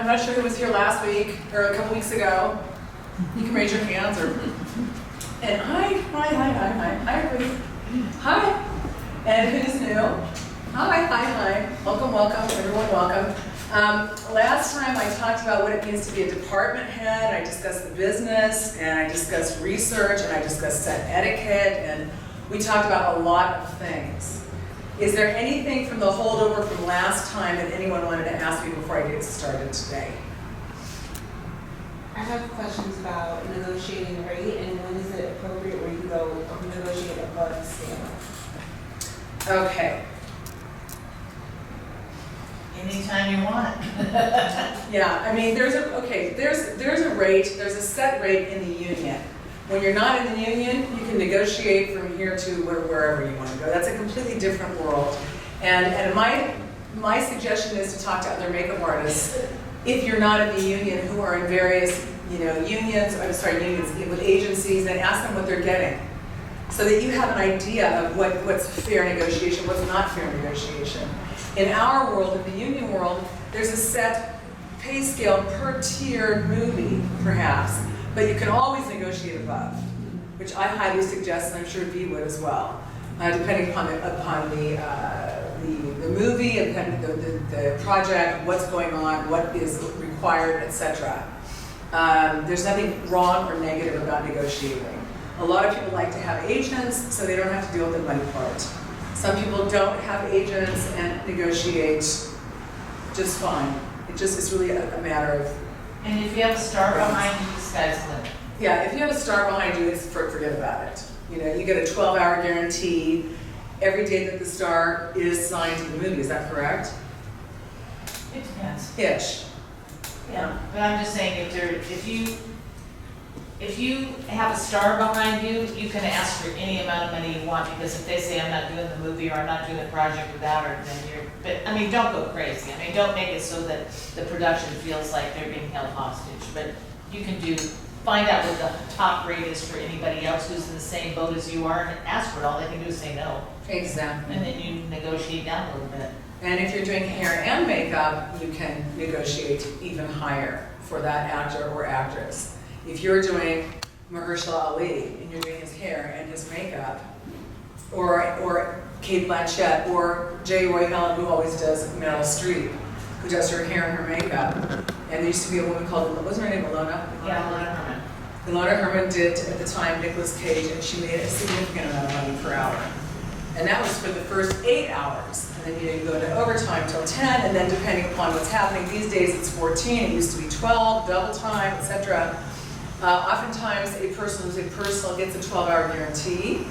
I'm not sure who was here last week or a couple weeks ago. You can raise your hands or, and hi, everybody. Hi. And who's new? Hi. Welcome, everyone, welcome. Last time I talked about what it means to be a department head. I discussed the business, and I discussed research, and I discussed set etiquette, and we talked about a lot of things. Is there anything from the holdover from last time that anyone wanted to ask me before I get started today? I have questions about negotiating rate and when is it appropriate where you go negotiate above scale? Okay. Anytime you want. Yeah, I mean, there's a rate, there's a set rate in the union. When you're not in the union, you can negotiate from here to wherever you want to go. That's a completely different world. And my suggestion is to talk to other makeup artists, if you're not in the union, who are in various, unions with agencies, and ask them what they're getting, so that you have an idea of what's fair negotiation, what's not fair negotiation. In our world, in the union world, there's a set pay scale per tiered movie, perhaps. But you can always negotiate above, which I highly suggest, and I'm sure Dee would as well, depending upon the movie, and the project, what's going on, what is required, etc. There's nothing wrong or negative about negotiating. A lot of people like to have agents, so they don't have to deal with the money part. Some people don't have agents and negotiate just fine. It's really a matter of. And if you have a star behind you, the sky's the limit. Yeah, if you have a star behind you, forget about it. You get a 12-hour guarantee every day that the star is signed to the movie. Is that correct? It depends. Ish. Yeah, but I'm just saying, if you have a star behind you, you can ask for any amount of money you want, because if they say I'm not doing the movie or I'm not doing the project without her, then don't go crazy. Don't make it so that the production feels like they're being held hostage. But you can find out what the top rate is for anybody else who's in the same boat as you are, and ask for it. All they can do is say no. Exactly. And then you negotiate down a little bit. And if you're doing hair and makeup, you can negotiate even higher for that actor or actress. If you're doing Mahershala Ali and you're doing his hair and his makeup, or Kate Blanchett, or J. Roy Allen, who always does Meryl Streep, who does her hair and her makeup. And there used to be a woman called, what was her name, Ilona? Yeah, Ilona Herman. Ilona Herman did, at the time, Nicolas Cage, and she made a significant amount of money per hour. And that was for the first 8 hours. And then you go to overtime till 10, and then depending upon what's happening, these days it's 14, it used to be 12, double time, etc. Oftentimes a person who's a personal gets a 12-hour guarantee.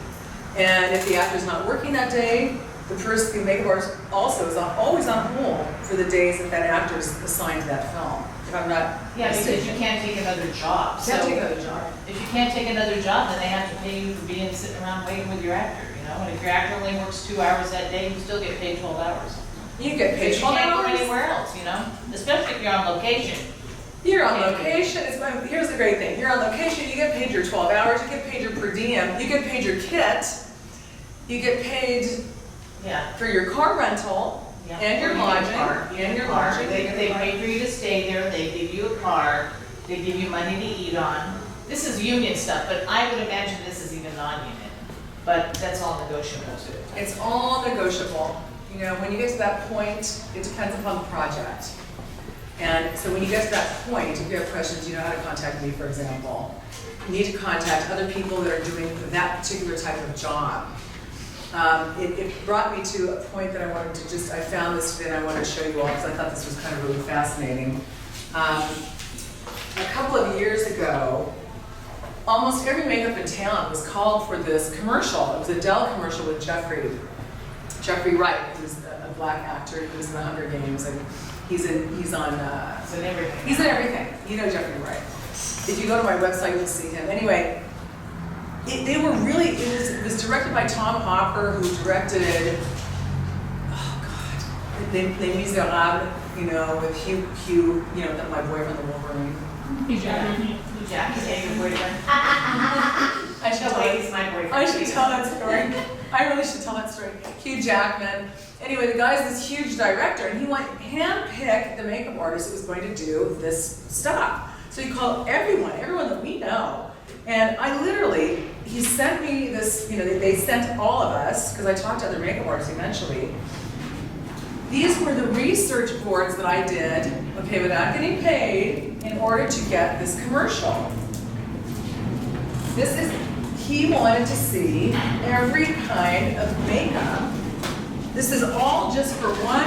And if the actor's not working that day, the makeup artist also is always on hold for the days that that actor is assigned to that film. If I'm not because you can't take another job. You can't take another job. If you can't take another job, then they have to pay you for sitting around waiting with your actor, And if your actor only works 2 hours that day, you still get paid 12 hours. You get paid 12 hours? You can't go anywhere else, Especially if you're on location. You're on location. Here's the great thing. You're on location, you get paid your 12 hours, you get paid your per diem, you get paid your kit, you get paid for your car rental, and your lodging. They pay for you to stay there, they give you a car, they give you money to eat on. This is union stuff, but I would imagine this is even non-union. But that's all negotiable too. It's all negotiable. When you get to that point, it depends upon the project. And so when you get to that point, if you have questions, you know how to contact me, for example. You need to contact other people that are doing that particular type of job. It brought me to a point that I found this today and I wanted to show you all because I thought this was kind of really fascinating. A couple of years ago, almost every makeup in town was called for this commercial. It was a Dell commercial with Jeffrey Wright, who's a black actor who was in the Hunger Games, and he's in everything. He's in everything. Jeffrey Wright. If you go to my website, you'll see him. Anyway, it was directed by Tom Hopper, who directed, Les Miserables, you know, with Hugh, you know, that my boyfriend, the Wolverine. Hugh Jackman. Hugh Jackman, yeah, your boyfriend. I should No, tell wait, he's my boyfriend. I should tell that story. I really should tell that story. Hugh Jackman. Anyway, the guy's this huge director, and he handpicked the makeup artist that was going to do this stuff. So he called everyone that we know. And I literally, he sent me this, you know, they sent all of us, because I talked to other makeup artists eventually. These were the research boards that I did, okay, without getting paid, in order to get this commercial. This is, he wanted to see every kind of makeup. This is all just for one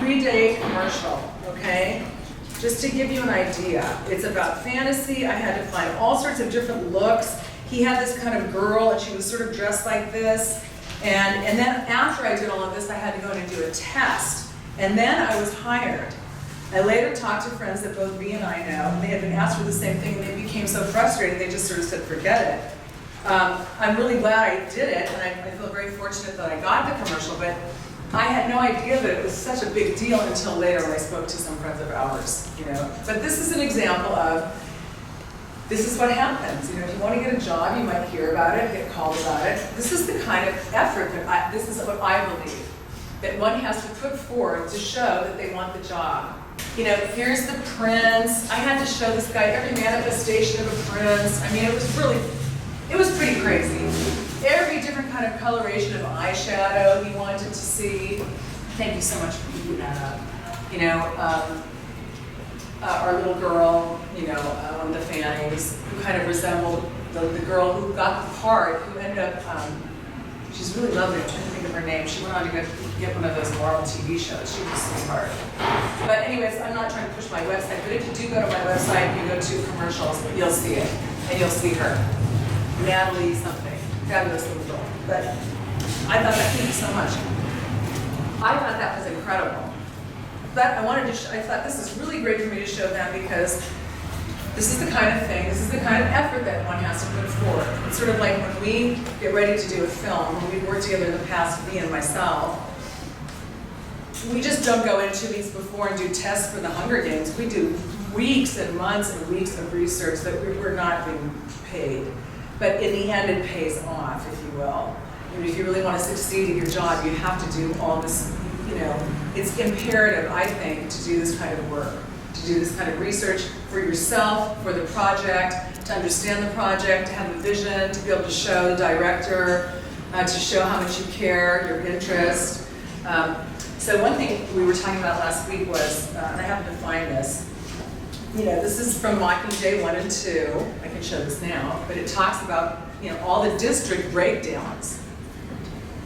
3-day commercial, okay? Just to give you an idea. It's about fantasy. I had to find all sorts of different looks. He had this kind of girl, and she was sort of dressed like this. And then after I did all of this, I had to go in and do a test. And then I was hired. I later talked to friends that both B and I know, and they had been asked for the same thing, and they became so frustrated, they just sort of said, forget it. I'm really glad I did it, and I feel very fortunate that I got the commercial, but I had no idea that it was such a big deal until later when I spoke to some friends of ours, you know. But this is an example of, this is what happens. You know, if you want to get a job, you might hear about it, get called about it. This is the kind of effort that this is what I believe, that one has to put forth to show that they want the job. You know, here's the prince. I had to show this guy every manifestation of a prince. I mean, it was pretty crazy. Every different kind of coloration of eyeshadow he wanted to see. Thank you so much for keeping that up. You know, our little girl, you know, one of the Fannies, who kind of resembled the girl who got the part, who ended up, she's really lovely, I'm trying to think of her name. She went on to get one of those Marvel TV shows. She was a sweetheart. But anyways, I'm not trying to push my website, but if you do go to my website, you go to commercials, you'll see it, and you'll see her. Natalie something. Fabulous little girl. But I thought that, thank you so much. I thought that was incredible. But I thought this is really great for me to show them, because this is the kind of thing, this is the kind of effort that one has to put forward. It's sort of like when we get ready to do a film, when we've worked together in the past, me and myself, we just don't go in 2 weeks before and do tests for the Hunger Games. We do weeks and months and weeks of research that we're not being paid. But in the end, it pays off, if you will. And if you really want to succeed at your job, you have to do all this, you know, it's imperative, I think, to do this kind of work, to do this kind of research for yourself, for the project, to understand the project, to have a vision, to be able to show the director, to show how much you care, your interest. So one thing we were talking about last week was, and I happened to find this, you know, this is from Mockingjay 1 and 2. I can show this now, but it talks about, you know, all the district breakdowns.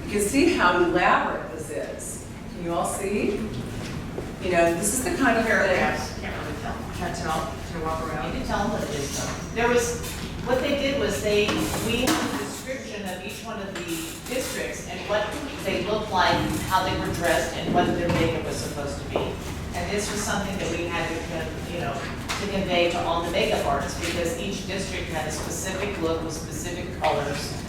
You can see how elaborate this is. Can you all see? You know, this is the kind of Paragraphs, can't really tell. Can't tell. Can I walk around? You can tell them what it is though. There was, what they did was we had a description of each one of the districts and what they looked like, how they were dressed, and what their makeup was supposed to be. And this was something that we had to, you know, to convey to all the makeup artists, because each district had a specific look with specific colors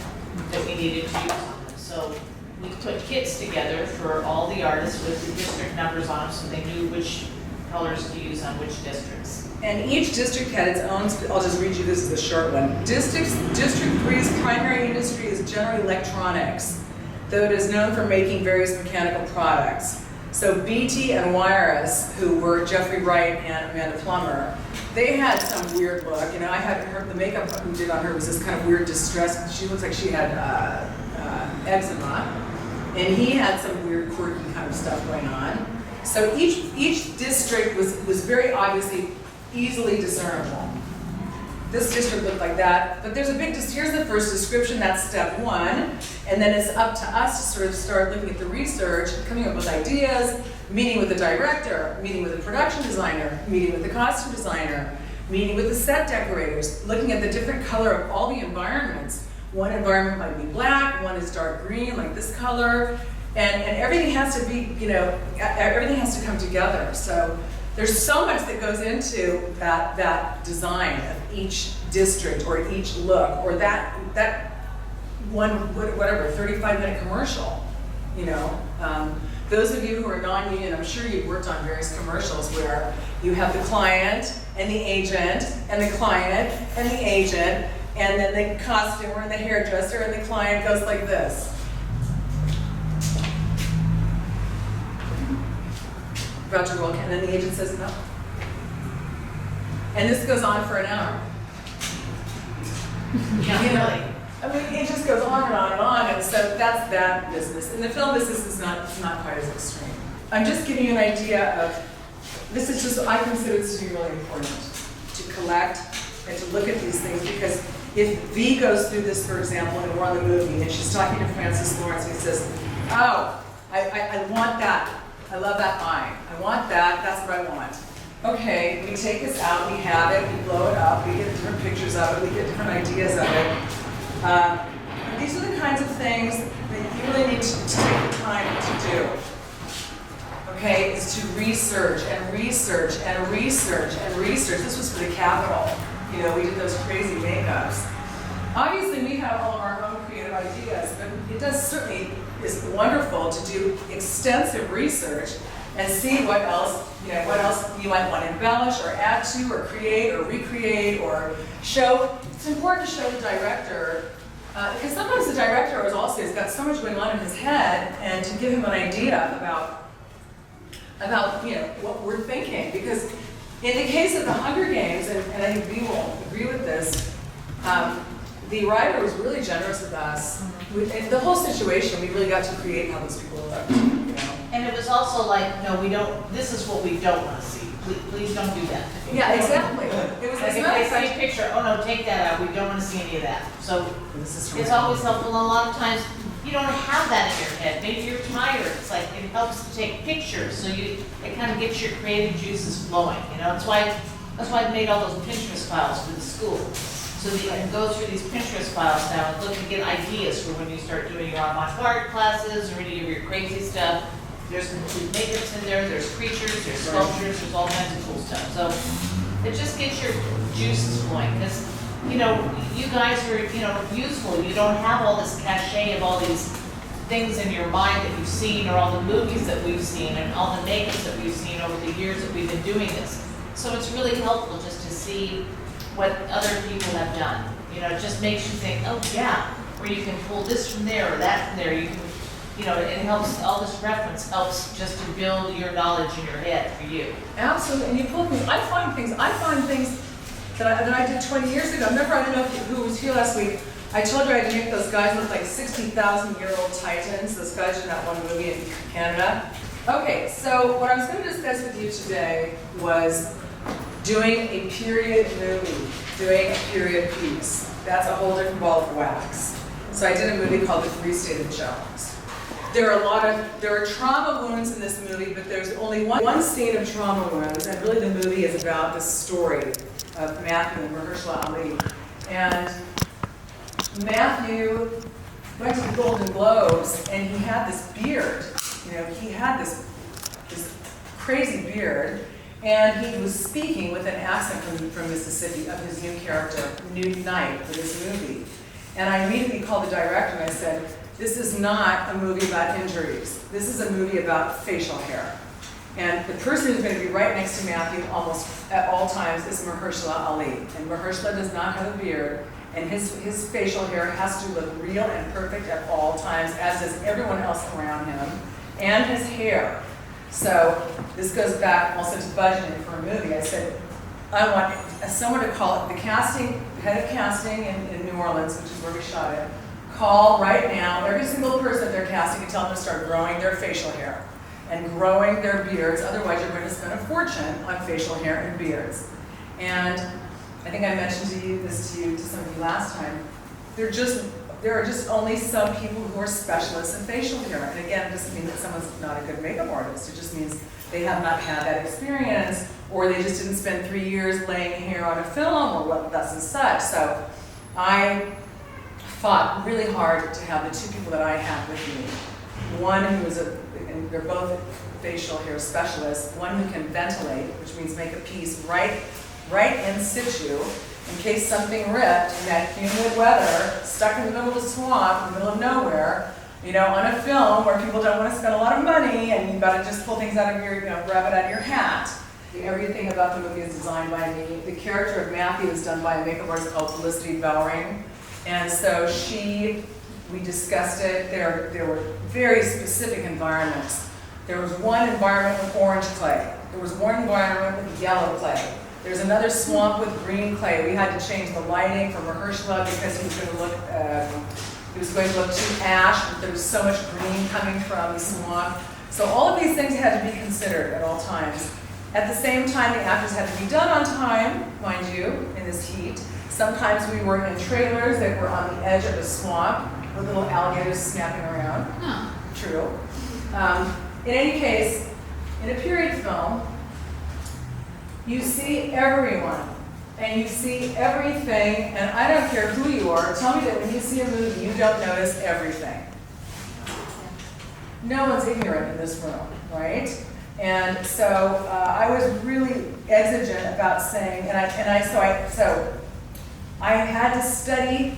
that we needed to use on them. So we put kits together for all the artists with the district numbers on them, so they knew which colors to use on which districts. And each district had its own, I'll just read you, this is a short one. District 3's primary industry is generally electronics, though it is known for making various mechanical products. So BT and Wireless, who were Jeffrey Wright and Amanda Plummer, they had some weird look. You know, I had her, the makeup we did on her was this kind of weird distress. She looks like she had eczema. And he had some weird quirky kind of stuff going on. So each district was very obviously easily discernible. This district looked like that, but there's a big, here's the first description, that's step 1, and then it's up to us to sort of start looking at the research, coming up with ideas, meeting with the director, meeting with the production designer, meeting with the costume designer, meeting with the set decorators, looking at the different color of all the environments. One environment might be black, one is dark green, like this color, and everything has to be, you know, everything has to come together. So there's so much that goes into that design of each district or each look or that one, whatever, 35-minute commercial, you know. Those of you who are non-union, I'm sure you've worked on various commercials where you have the client and the agent and the client and the agent and then the costumer and the hairdresser and the client goes like this. About to roll, and then the agent says no. And this goes on for an hour. Yeah, You know, really. I mean, it just goes on and on and on, and so that's that business. And the film business is not quite as extreme. I'm just giving you an idea of, this is just, I consider this to be really important, to collect and to look at these things, because if V goes through this, for example, and we're on the movie, and she's talking to Francis Lawrence, and he says, oh, I want that. I love that eye. I want that, that's what I want. Okay, we take this out, we have it, we blow it up, we get different pictures of it, we get different ideas of it. These are the kinds of things that you really need to take the time to do. Okay, is to research and research and research and research. This was for the Capitol. You know, we did those crazy makeups. Obviously, we have all of our own creative ideas, but it does certainly is wonderful to do extensive research and see what else you might want to embellish or add to or create or recreate or show. It's important to show the director, because sometimes the director has got so much going on in his head, and to give him an idea about what we're thinking. Because in the case of the Hunger Games, and I think we will agree with this, the writer was really generous with us. In the whole situation, we really got to create how those people looked. You know? And it was also like, no, we don't, this is what we don't want to see. Please don't do that. Yeah, exactly. It was Like if they see a picture, oh no, take that out, we don't want to see any of that. So it's always helpful, and a lot of times you don't have that in your head. Maybe you're tired. It's like it helps to take pictures, so it kind of gets your creative juices flowing. You know, that's why I made all those Pinterest files for the school, so that you can go through these Pinterest files now and look and get ideas for when you start doing your martial art classes or any of your crazy stuff. There's complete makeups in there, there's creatures, there's sculptures, there's all kinds of cool stuff. So it just gets your juices flowing, because, you know, you guys are, you know, useful. You don't have all this cachet of all these things in your mind that you've seen, or all the movies that we've seen, and all the makeups that we've seen over the years that we've been doing this. So it's really helpful just to see what other people have done. You know, it just makes you think, oh yeah, or you can pull this from there or that from there. You can, you know, it helps, all this reference helps just to build your knowledge in your head for you. Absolutely, and you pull things. I find things that I did 20 years ago. Remember, I don't know who was here last week. I told you I had to make those guys look like 60,000-year-old titans. Those guys from that one movie in Canada. Okay, so what I was going to discuss with you today was doing a period movie, doing a period piece. That's a whole different ball of wax. So I did a movie called The Free State of Jones. There are trauma wounds in this movie, but there's only one scene of trauma wounds, and really the movie is about the story of Matthew and Mahershala Ali. And Matthew went to the Golden Globes, and he had this beard. You know, he had this crazy beard, and he was speaking with an accent from Mississippi of his new character, Nude Knight, for this movie. And I immediately called the director and I said, this is not a movie about injuries. This is a movie about facial hair. And the person who's going to be right next to Matthew almost at all times is Mahershala Ali. And Mahershala does not have a beard, and his facial hair has to look real and perfect at all times, as does everyone else around him, and his hair. So this goes back also to budgeting for a movie. I said, I want someone to call it, the head of casting in New Orleans, which is where we shot it, call right now every single person they're casting and tell them to start growing their facial hair and growing their beards. Otherwise, you're going to spend a fortune on facial hair and beards. And I think I mentioned to some of you last time, there are just only some people who are specialists in facial hair. And again, it doesn't mean that someone's not a good makeup artist. It just means they have not had that experience, or they just didn't spend 3 years laying hair on a film, or what thus and such. So I fought really hard to have the two people that I had with me. One who is and they're both facial hair specialists, one who can ventilate, which means make a piece right in situ, in case something ripped in that humid weather, stuck in the middle of a swamp, in the middle of nowhere, You know, on a film where people don't want to spend a lot of money and you've got to just pull things out of your, grab it out of your hat. Everything about the movie is designed by me. The character of Matthew is done by a makeup artist called Felicity Bowring. And so we discussed it. There were very specific environments. There was one environment with orange clay. There was one environment with yellow clay. There's another swamp with green clay. We had to change the lighting for Mahershala because he was going to look too ash, but there was so much green coming from the swamp. So all of these things had to be considered at all times. At the same time, the actors had to be done on time, mind you, in this heat. Sometimes we were in trailers that were on the edge of a swamp with little alligators snapping around. Huh. True. In any case, in a period film, you see everyone and you see everything, and I don't care who you are, tell me that when you see a movie, you don't notice everything. No one's ignorant in this room, right? And so I was really exigent about saying, so I had to study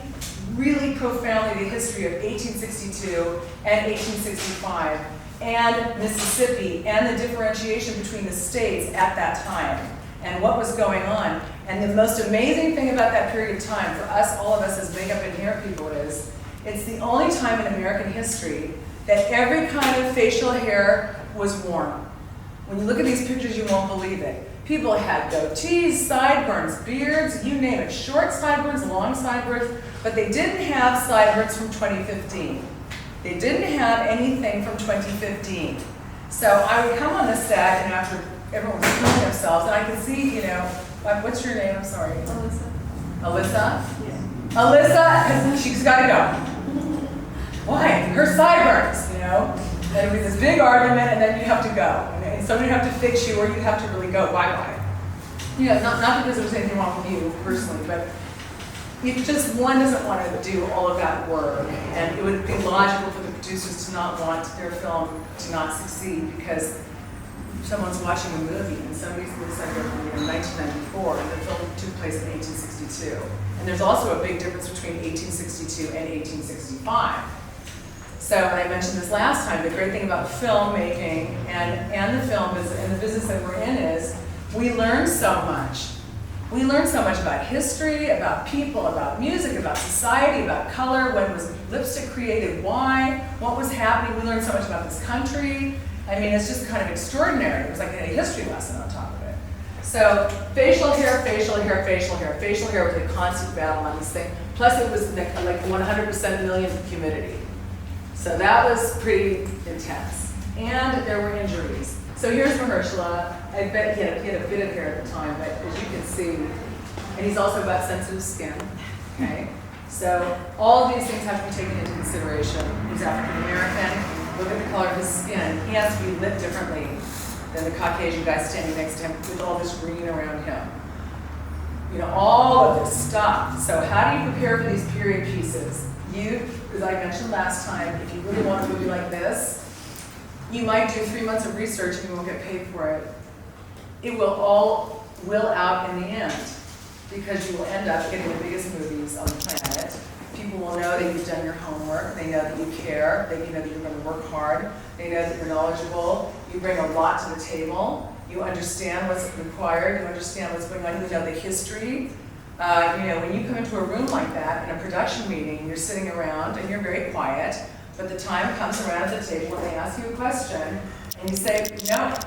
really profoundly the history of 1862 and 1865 and Mississippi and the differentiation between the states at that time and what was going on. And the most amazing thing about that period of time for us, all of us as makeup and hair people, is it's the only time in American history that every kind of facial hair was worn. When you look at these pictures, you won't believe it. People had goatees, sideburns, beards, you name it, short sideburns, long sideburns, but they didn't have sideburns from 2015. They didn't have anything from 2015. So I would come on the set, and after everyone was filming themselves, and I could see, what's your name? I'm sorry. Alyssa. Alyssa? Yeah. Alyssa, she's got to go. Why? Her sideburns, Then it would be this big argument, and then you have to go. And somebody would have to fix you, or you'd have to really go bye-bye. Not because there was anything wrong with you personally, but one doesn't want to do all of that work. And it would be logical for the producers to not want their film to not succeed because someone's watching a movie and somebody looks like they're from 1994 and the film took place in 1862. And there's also a big difference between 1862 and 1865. So, and I mentioned this last time, the great thing about filmmaking and the film business and the business that we're in is we learn so much. We learn so much about history, about people, about music, about society, about color, when was lipstick created, why, what was happening. We learned so much about this country. I mean, it's just kind of extraordinary. It was like a history lesson on top of it. So facial hair, facial hair, facial hair. Facial hair was a constant battle on this thing. Plus it was like 100% million humidity. So that was pretty intense. And there were injuries. So here's Mahershala. I bet he had a bit of hair at the time, but as you can see, and he's also got sensitive skin, okay? So all of these things have to be taken into consideration. He's African American. Look at the color of his skin. He has to be lit differently than the Caucasian guy standing next to him with all this green around him. All of this stuff. So how do you prepare for these period pieces? As I mentioned last time, if you really want a movie like this, you might do 3 months of research and you won't get paid for it. It will all will out in the end because you will end up getting the biggest movies on the planet. People will know that you've done your homework. They know that you care. They know that you're going to work hard. They know that you're knowledgeable. You bring a lot to the table. You understand what's required. You understand what's going on. You know the history. When you come into a room like that in a production meeting, you're sitting around and you're very quiet, but the time comes around at the table and they ask you a question, and you say, no,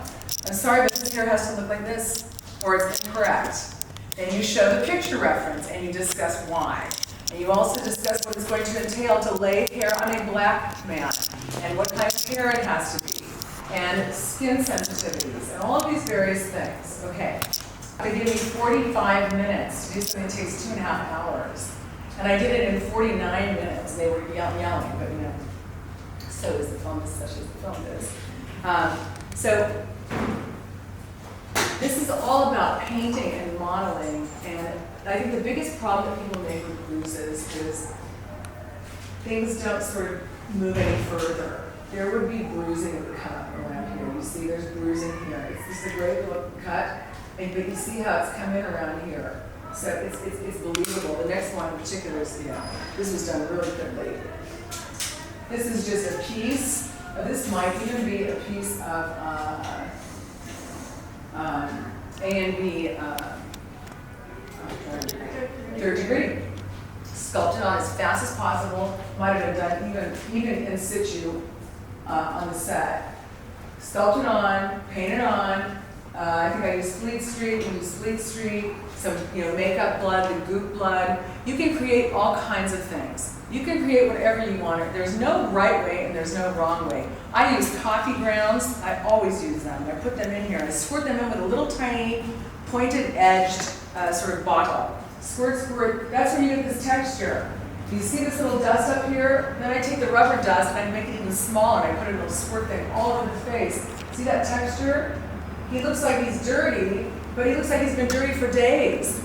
I'm sorry, but this hair has to look like this, or it's incorrect. And you show the picture reference and you discuss why. And you also discuss what it's going to entail to lay hair on a black man, and what kind of hair it has to be, and skin sensitivities, and all of these various things. Okay. They give me 45 minutes to do something that takes 2.5 hours. And I did it in 49 minutes. They were yelling, but so is the film, such as the film is. So this is all about painting and modeling, and I think the biggest problem that people make with bruises is things don't sort of move any further. There would be bruising that would come up around here. You see there's bruising here. This is a great little cut. But you see how it's come in around here. So it's believable. The next one in particular is, this was done really quickly. This is just a piece. This might even be a piece of A and B third degree. Sculpted on as fast as possible. Might have been done even in situ on the set. Sculpted on, painted on. I think I used Fleet Street. We used Fleet Street. Some makeup blood, the goop blood. You can create all kinds of things. You can create whatever you want. There's no right way and there's no wrong way. I use coffee grounds. I always use them. I put them in here. I squirt them in with a little tiny pointed edged sort of bottle. Squirt, squirt. That's where you get this texture. Do you see this little dust up here? Then I take the rubber dust and I make it even smaller and I put a little squirt thing all over the face. See that texture? He looks like he's dirty, but he looks like he's been dirty for days.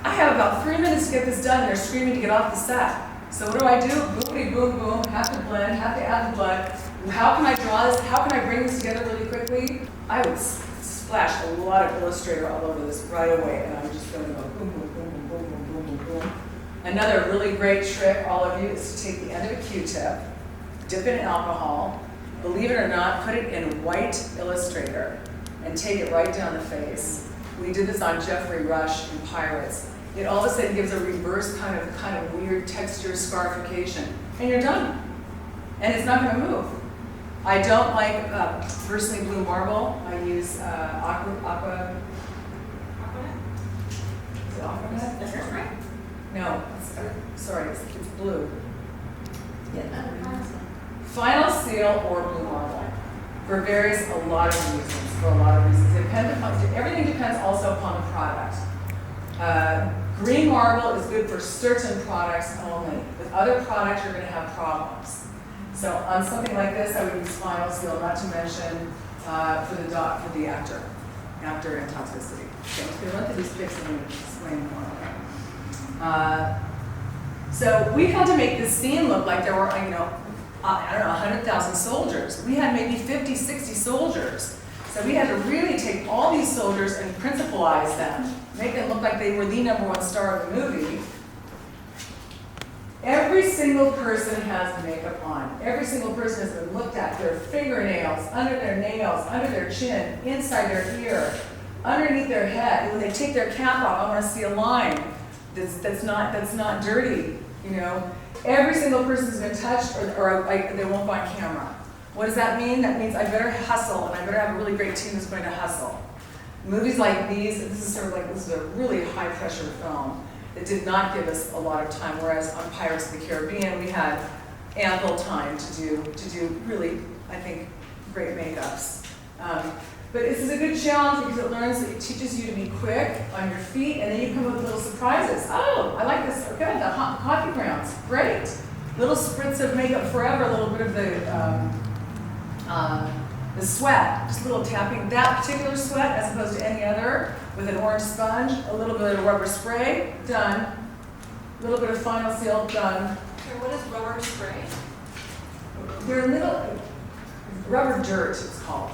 I have about 3 minutes to get this done and they're screaming to get off the set. So what do? Boopity boom boom, have to blend, have to add the blood. How can I draw this? How can I bring this together really quickly? I would splash a lot of Illustrator all over this right away and I'm just going to go boom, boom, boom, boom, boom, boom, boom, boom, boom. Another really great trick, all of you, is to take the end of a Q-tip, dip it in alcohol, believe it or not, put it in white Illustrator and take it right down the face. We did this on Jeffrey Rush in Pirates. It all of a sudden gives a reverse kind of weird texture scarification, and you're done. And it's not going to move. I don't like personally blue marble. I use aqua. Is it aqua? That's right. No, sorry, it's blue. Final seal or blue marble for a lot of reasons. Everything depends also upon the product. Green marble is good for certain products only. With other products, you're going to have problems. So on something like this, I would use final seal, not to mention for the actor and toxicity. So I'm going to let these pics and explain more. So we had to make this scene look like there were, I don't know, 100,000 soldiers. We had maybe 50, 60 soldiers. So we had to really take all these soldiers and principalize them, make them look like they were the #1 star of the movie. Every single person has makeup on. Every single person has been looked at, their fingernails, under their nails, under their chin, inside their ear, underneath their head. When they take their cap off, I want to see a line that's not dirty, Every single person's been touched or they won't go on camera. What does that mean? That means I better hustle and I better have a really great team that's going to hustle. Movies like these, this is a really high pressure film that did not give us a lot of time, whereas on Pirates of the Caribbean we had ample time to do really, I think, great makeups. But this is a good challenge because it teaches you to be quick on your feet, and then you come up with little surprises. Oh, I like this. Okay, the hot coffee grounds, great. Little spritz of makeup forever, a little bit of the sweat, just a little tapping. That particular sweat, as opposed to any other, with an orange sponge, a little bit of rubber spray, done. A little bit of final seal, done. So what is rubber spray? They're little rubber dirt, it's called.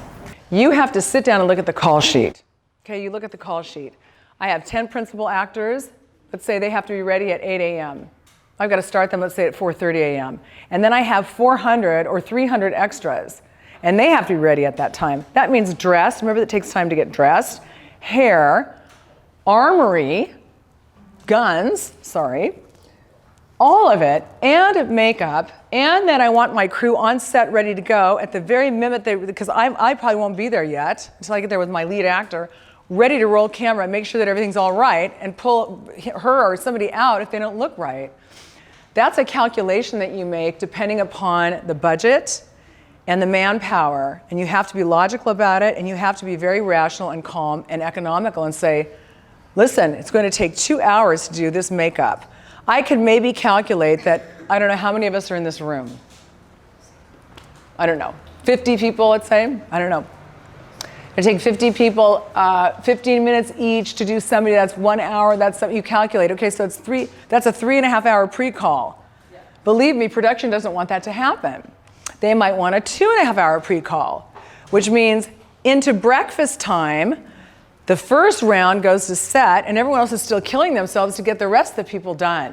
You have to sit down and look at the call sheet. Okay, you look at the call sheet. I have 10 principal actors. Let's say they have to be ready at 8 a.m. I've got to start them, let's say, at 4:30 a.m. And then I have 400 or 300 extras, and they have to be ready at that time. That means dress. Remember, that takes time to get dressed. Hair, armory, guns, all of it, and makeup, and then I want my crew on set ready to go at the very minute because I probably won't be there yet until I get there with my lead actor, ready to roll camera and make sure that everything's all right and pull her or somebody out if they don't look right. That's a calculation that you make depending upon the budget and the manpower, and you have to be logical about it, and you have to be very rational and calm and economical and say, listen, it's going to take 2 hours to do this makeup. I could maybe calculate that, I don't know how many of us are in this room. I don't know, 50 people, let's say? I don't know. It take 50 people, 15 minutes each to do somebody, that's 1 hour, that's something you calculate. Okay, so that's a 3.5 hour pre-call. Yeah. Believe me, production doesn't want that to happen. They might want a 2.5 hour pre-call, which means into breakfast time, the first round goes to set, and everyone else is still killing themselves to get the rest of the people done.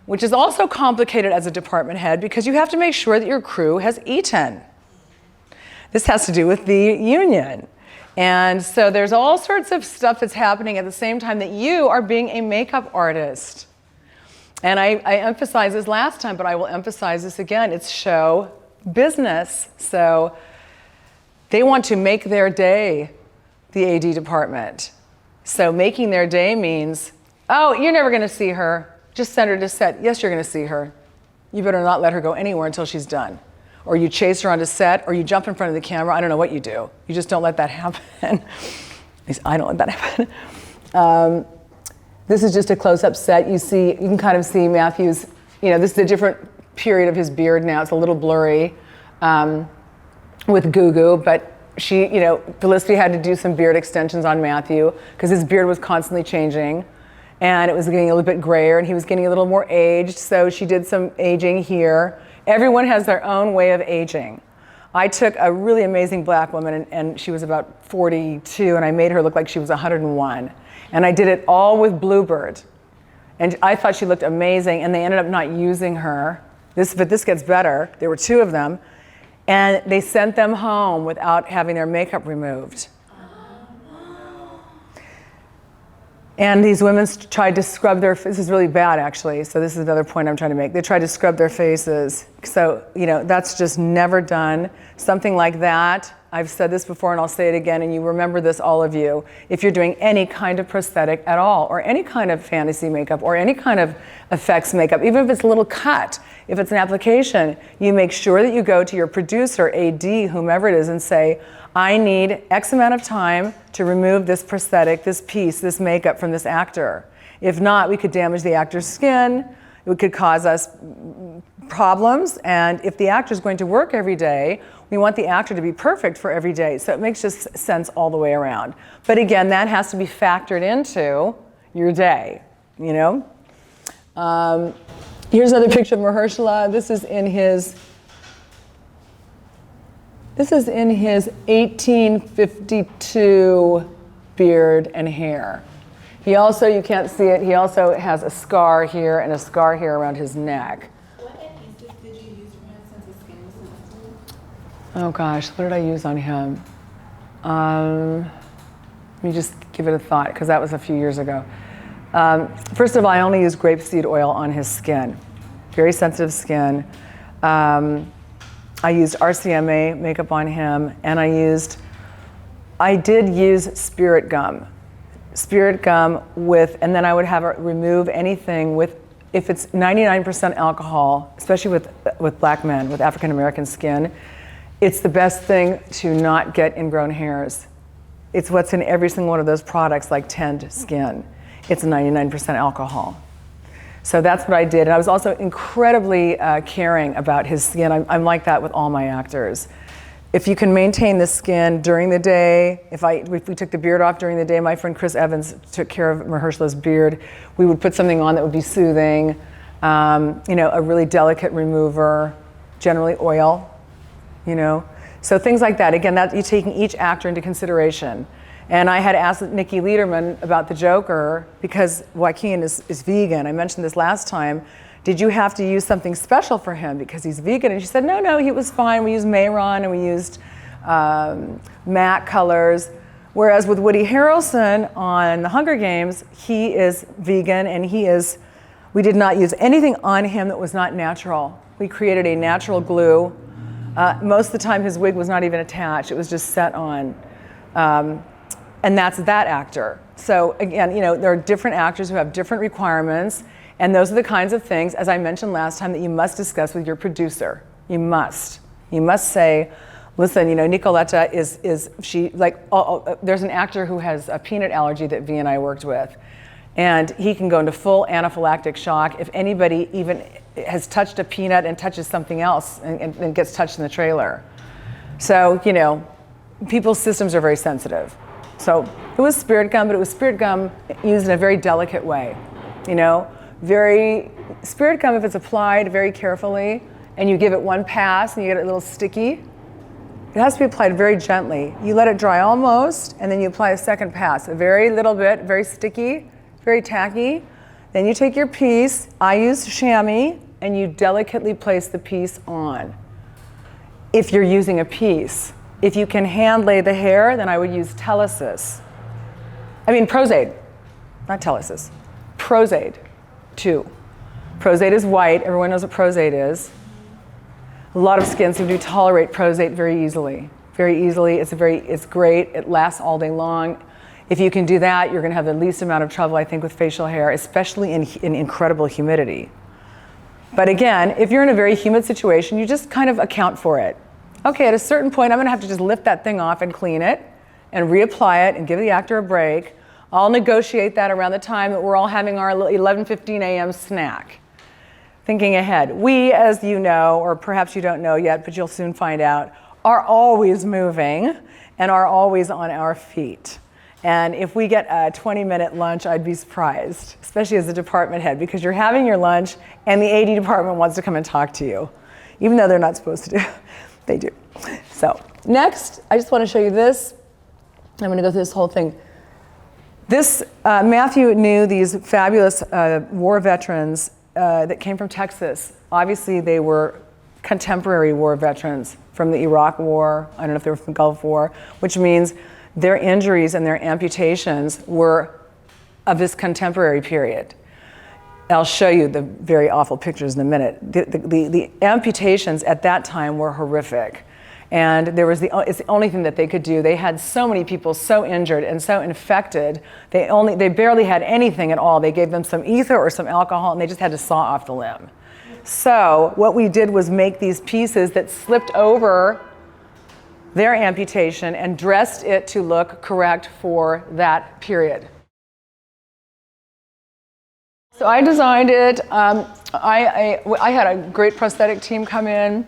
which is also complicated as a department head because you have to make sure that your crew has eaten. This has to do with the union. And so there's all sorts of stuff that's happening at the same time that you are being a makeup artist. And I emphasized this last time, but I will emphasize this again. It's show business. So they want to make their day, the AD department. So making their day means, oh, you're never going to see her. Just send her to set. Yes, you're going to see her. You better not let her go anywhere until she's done. Or you chase her onto set, or you jump in front of the camera. I don't know what you do. You just don't let that happen. At least I don't let that happen. This is just a close-up set. You can kind of see Matthew's, this is a different period of his beard now. It's a little blurry with Gugu, but Felicity had to do some beard extensions on Matthew because his beard was constantly changing. And it was getting a little bit grayer, and he was getting a little more aged, so she did some aging here. Everyone has their own way of aging. I took a really amazing black woman, and she was about 42, and I made her look like she was 101. And I did it all with Bluebird. And I thought she looked amazing, and they ended up not using her. But this gets better. There were 2 of them. And they sent them home without having their makeup removed. And these women tried to scrub this is really bad actually, so this is another point I'm trying to make. They tried to scrub their faces. So, that's just never done. Something like that, I've said this before and I'll say it again, and you remember this, all of you. If you're doing any kind of prosthetic at all, or any kind of fantasy makeup, or any kind of effects makeup, even if it's a little cut, if it's an application, you make sure that you go to your producer, AD, whomever it is, and say, I need X amount of time to remove this prosthetic, this piece, this makeup from this actor. If not, we could damage the actor's skin, it could cause us problems, and if the actor's going to work every day, we want the actor to be perfect for every day, so it makes just sense all the way around. But again, that has to be factored into your day, Here's another picture of Mahershala. This is in his 1852 beard and hair. He also, you can't see it, he also has a scar here and a scar here around his neck. What adhesive did you use for him since his skin was sensitive? Oh gosh, what did I use on him? Let me just give it a thought, because that was a few years ago. First of all, I only used grapeseed oil on his skin. Very sensitive skin. I used RCMA makeup on him, and I did use spirit gum. Spirit gum and then I would have it remove anything if it's 99% alcohol, especially with black men, with African American skin, it's the best thing to not get ingrown hairs. It's what's in every single one of those products, like Tend Skin. It's 99% alcohol. So that's what I did. And I was also incredibly caring about his skin. I'm like that with all my actors. If you can maintain the skin during the day, if we took the beard off during the day, my friend Chris Evans took care of Mahershala's beard. We would put something on that would be soothing, a really delicate remover, generally oil, So things like that. Again, you're taking each actor into consideration. And I had asked Nikki Lederman about the Joker because Joaquin is vegan. I mentioned this last time. Did you have to use something special for him because he's vegan? And she said, no, he was fine. We used Mayron and we used matte colors. Whereas with Woody Harrelson on The Hunger Games, he is vegan and we did not use anything on him that was not natural. We created a natural glue. Most of the time his wig was not even attached. It was just set on. And that's that actor. So again, there are different actors who have different requirements, and those are the kinds of things, as I mentioned last time, that you must discuss with your producer. You must say, listen, Nikoletta there's an actor who has a peanut allergy that V and I worked with, and he can go into full anaphylactic shock if anybody even has touched a peanut and touches something else and gets touched in the trailer. So, people's systems are very sensitive. So it was spirit gum, but it was spirit gum used in a very delicate way. Spirit gum, if it's applied very carefully and you give it one pass and you get it a little sticky, it has to be applied very gently. You let it dry almost, and then you apply a second pass, a very little bit, very sticky, very tacky. Then you take your piece, I use chamois, and you delicately place the piece on. If you're using a piece. If you can hand lay the hair, then I would use Pros-Aid, not Telesis. Pros-Aid, 2. Pros-Aid is white, everyone knows what Pros-Aid is. A lot of skins seem to tolerate Pros-Aid very easily. Very easily, it's great, it lasts all day long. If you can do that, you're gonna have the least amount of trouble, I think, with facial hair, especially in incredible humidity. But again, if you're in a very humid situation, you just kind of account for it. Okay, at a certain point, I'm gonna have to just lift that thing off and clean it and reapply it and give the actor a break. I'll negotiate that around the time that we're all having our 11:15 a.m. snack. Thinking ahead. We, as you know, or perhaps you don't know yet, but you'll soon find out, are always moving and are always on our feet. And if we get a 20-minute lunch, I'd be surprised, especially as a department head, because you're having your lunch and the AD department wants to come and talk to you, even though they're not supposed to do. They do. So next, I just want to show you this. I'm going to go through this whole thing. This, Matthew knew these fabulous war veterans that came from Texas. Obviously, they were contemporary war veterans from the Iraq War. I don't know if they were from the Gulf War, which means their injuries and their amputations were of this contemporary period. I'll show you the very awful pictures in a minute. The amputations at that time were horrific. And it's the only thing that they could do. They had so many people so injured and so infected, they barely had anything at all. They gave them some ether or some alcohol and they just had to saw off the limb. So what we did was make these pieces that slipped over their amputation and dressed it to look correct for that period. So I designed it. I had a great prosthetic team come in,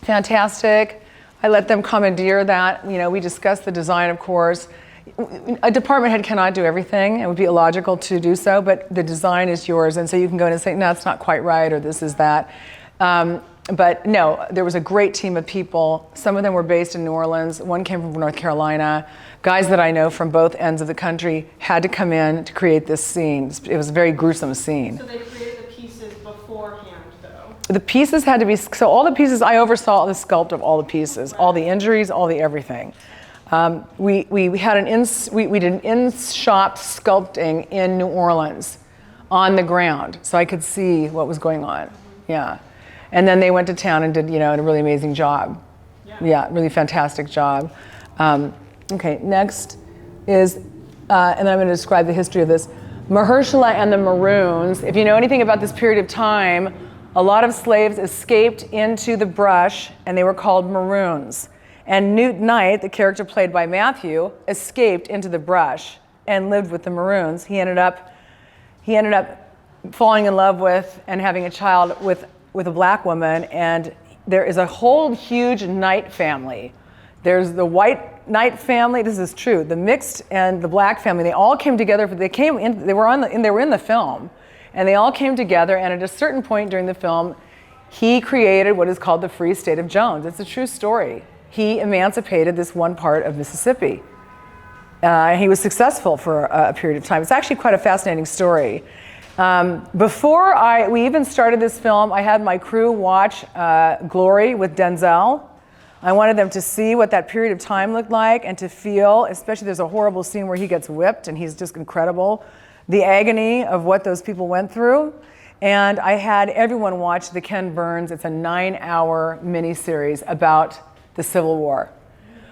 fantastic. I let them commandeer that. You know, we discussed the design, of course. A department head cannot do everything. It would be illogical to do so, but the design is yours. And so you can go in and say, no, it's not quite right, or this is that. But no, there was a great team of people. Some of them were based in New Orleans. One came from North Carolina. Guys that I know from both ends of the country had to come in to create this scene. It was a very gruesome scene. So they created the pieces beforehand, though? The pieces had to be, so all the pieces, I oversaw the sculpt of all the pieces, all the injuries, all the everything. We did an in-shop sculpting in New Orleans on the ground, so I could see what was going on, yeah. And then they went to town and did, a really amazing job. Yeah, really fantastic job. Okay, next is, and I'm going to describe the history of this. Mahershala and the Maroons. If you know anything about this period of time, a lot of slaves escaped into the brush, and they were called Maroons. And Newt Knight, the character played by Matthew, escaped into the brush and lived with the Maroons. He ended up falling in love with and having a child with a black woman, and there is a whole huge Knight family. There's the white Knight family, this is true, the mixed and the black family, they all came together, they were in the film, and they all came together, and at a certain point during the film, he created what is called the Free State of Jones. It's a true story. He emancipated this one part of Mississippi. He was successful for a period of time. It's actually quite a fascinating story. Before we even started this film, I had my crew watch Glory with Denzel. I wanted them to see what that period of time looked like and to feel, especially there's a horrible scene where he gets whipped and he's just incredible, the agony of what those people went through. And I had everyone watch the Ken Burns, it's a 9-hour miniseries about the Civil War.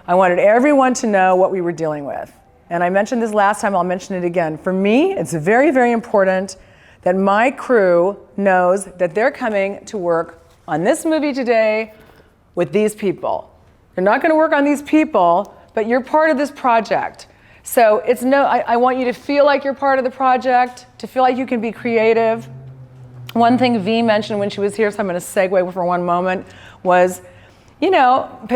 I wanted everyone to know what we were dealing with. And I mentioned this last time, I'll mention it again. For me, it's very, very important that my crew knows that they're coming to work on this movie today with these people. You're not gonna work on these people, but you're part of this project. So I want you to feel like you're part of the project, to feel like you can be creative. One thing V mentioned when she was here, so I'm gonna segue for one moment, was,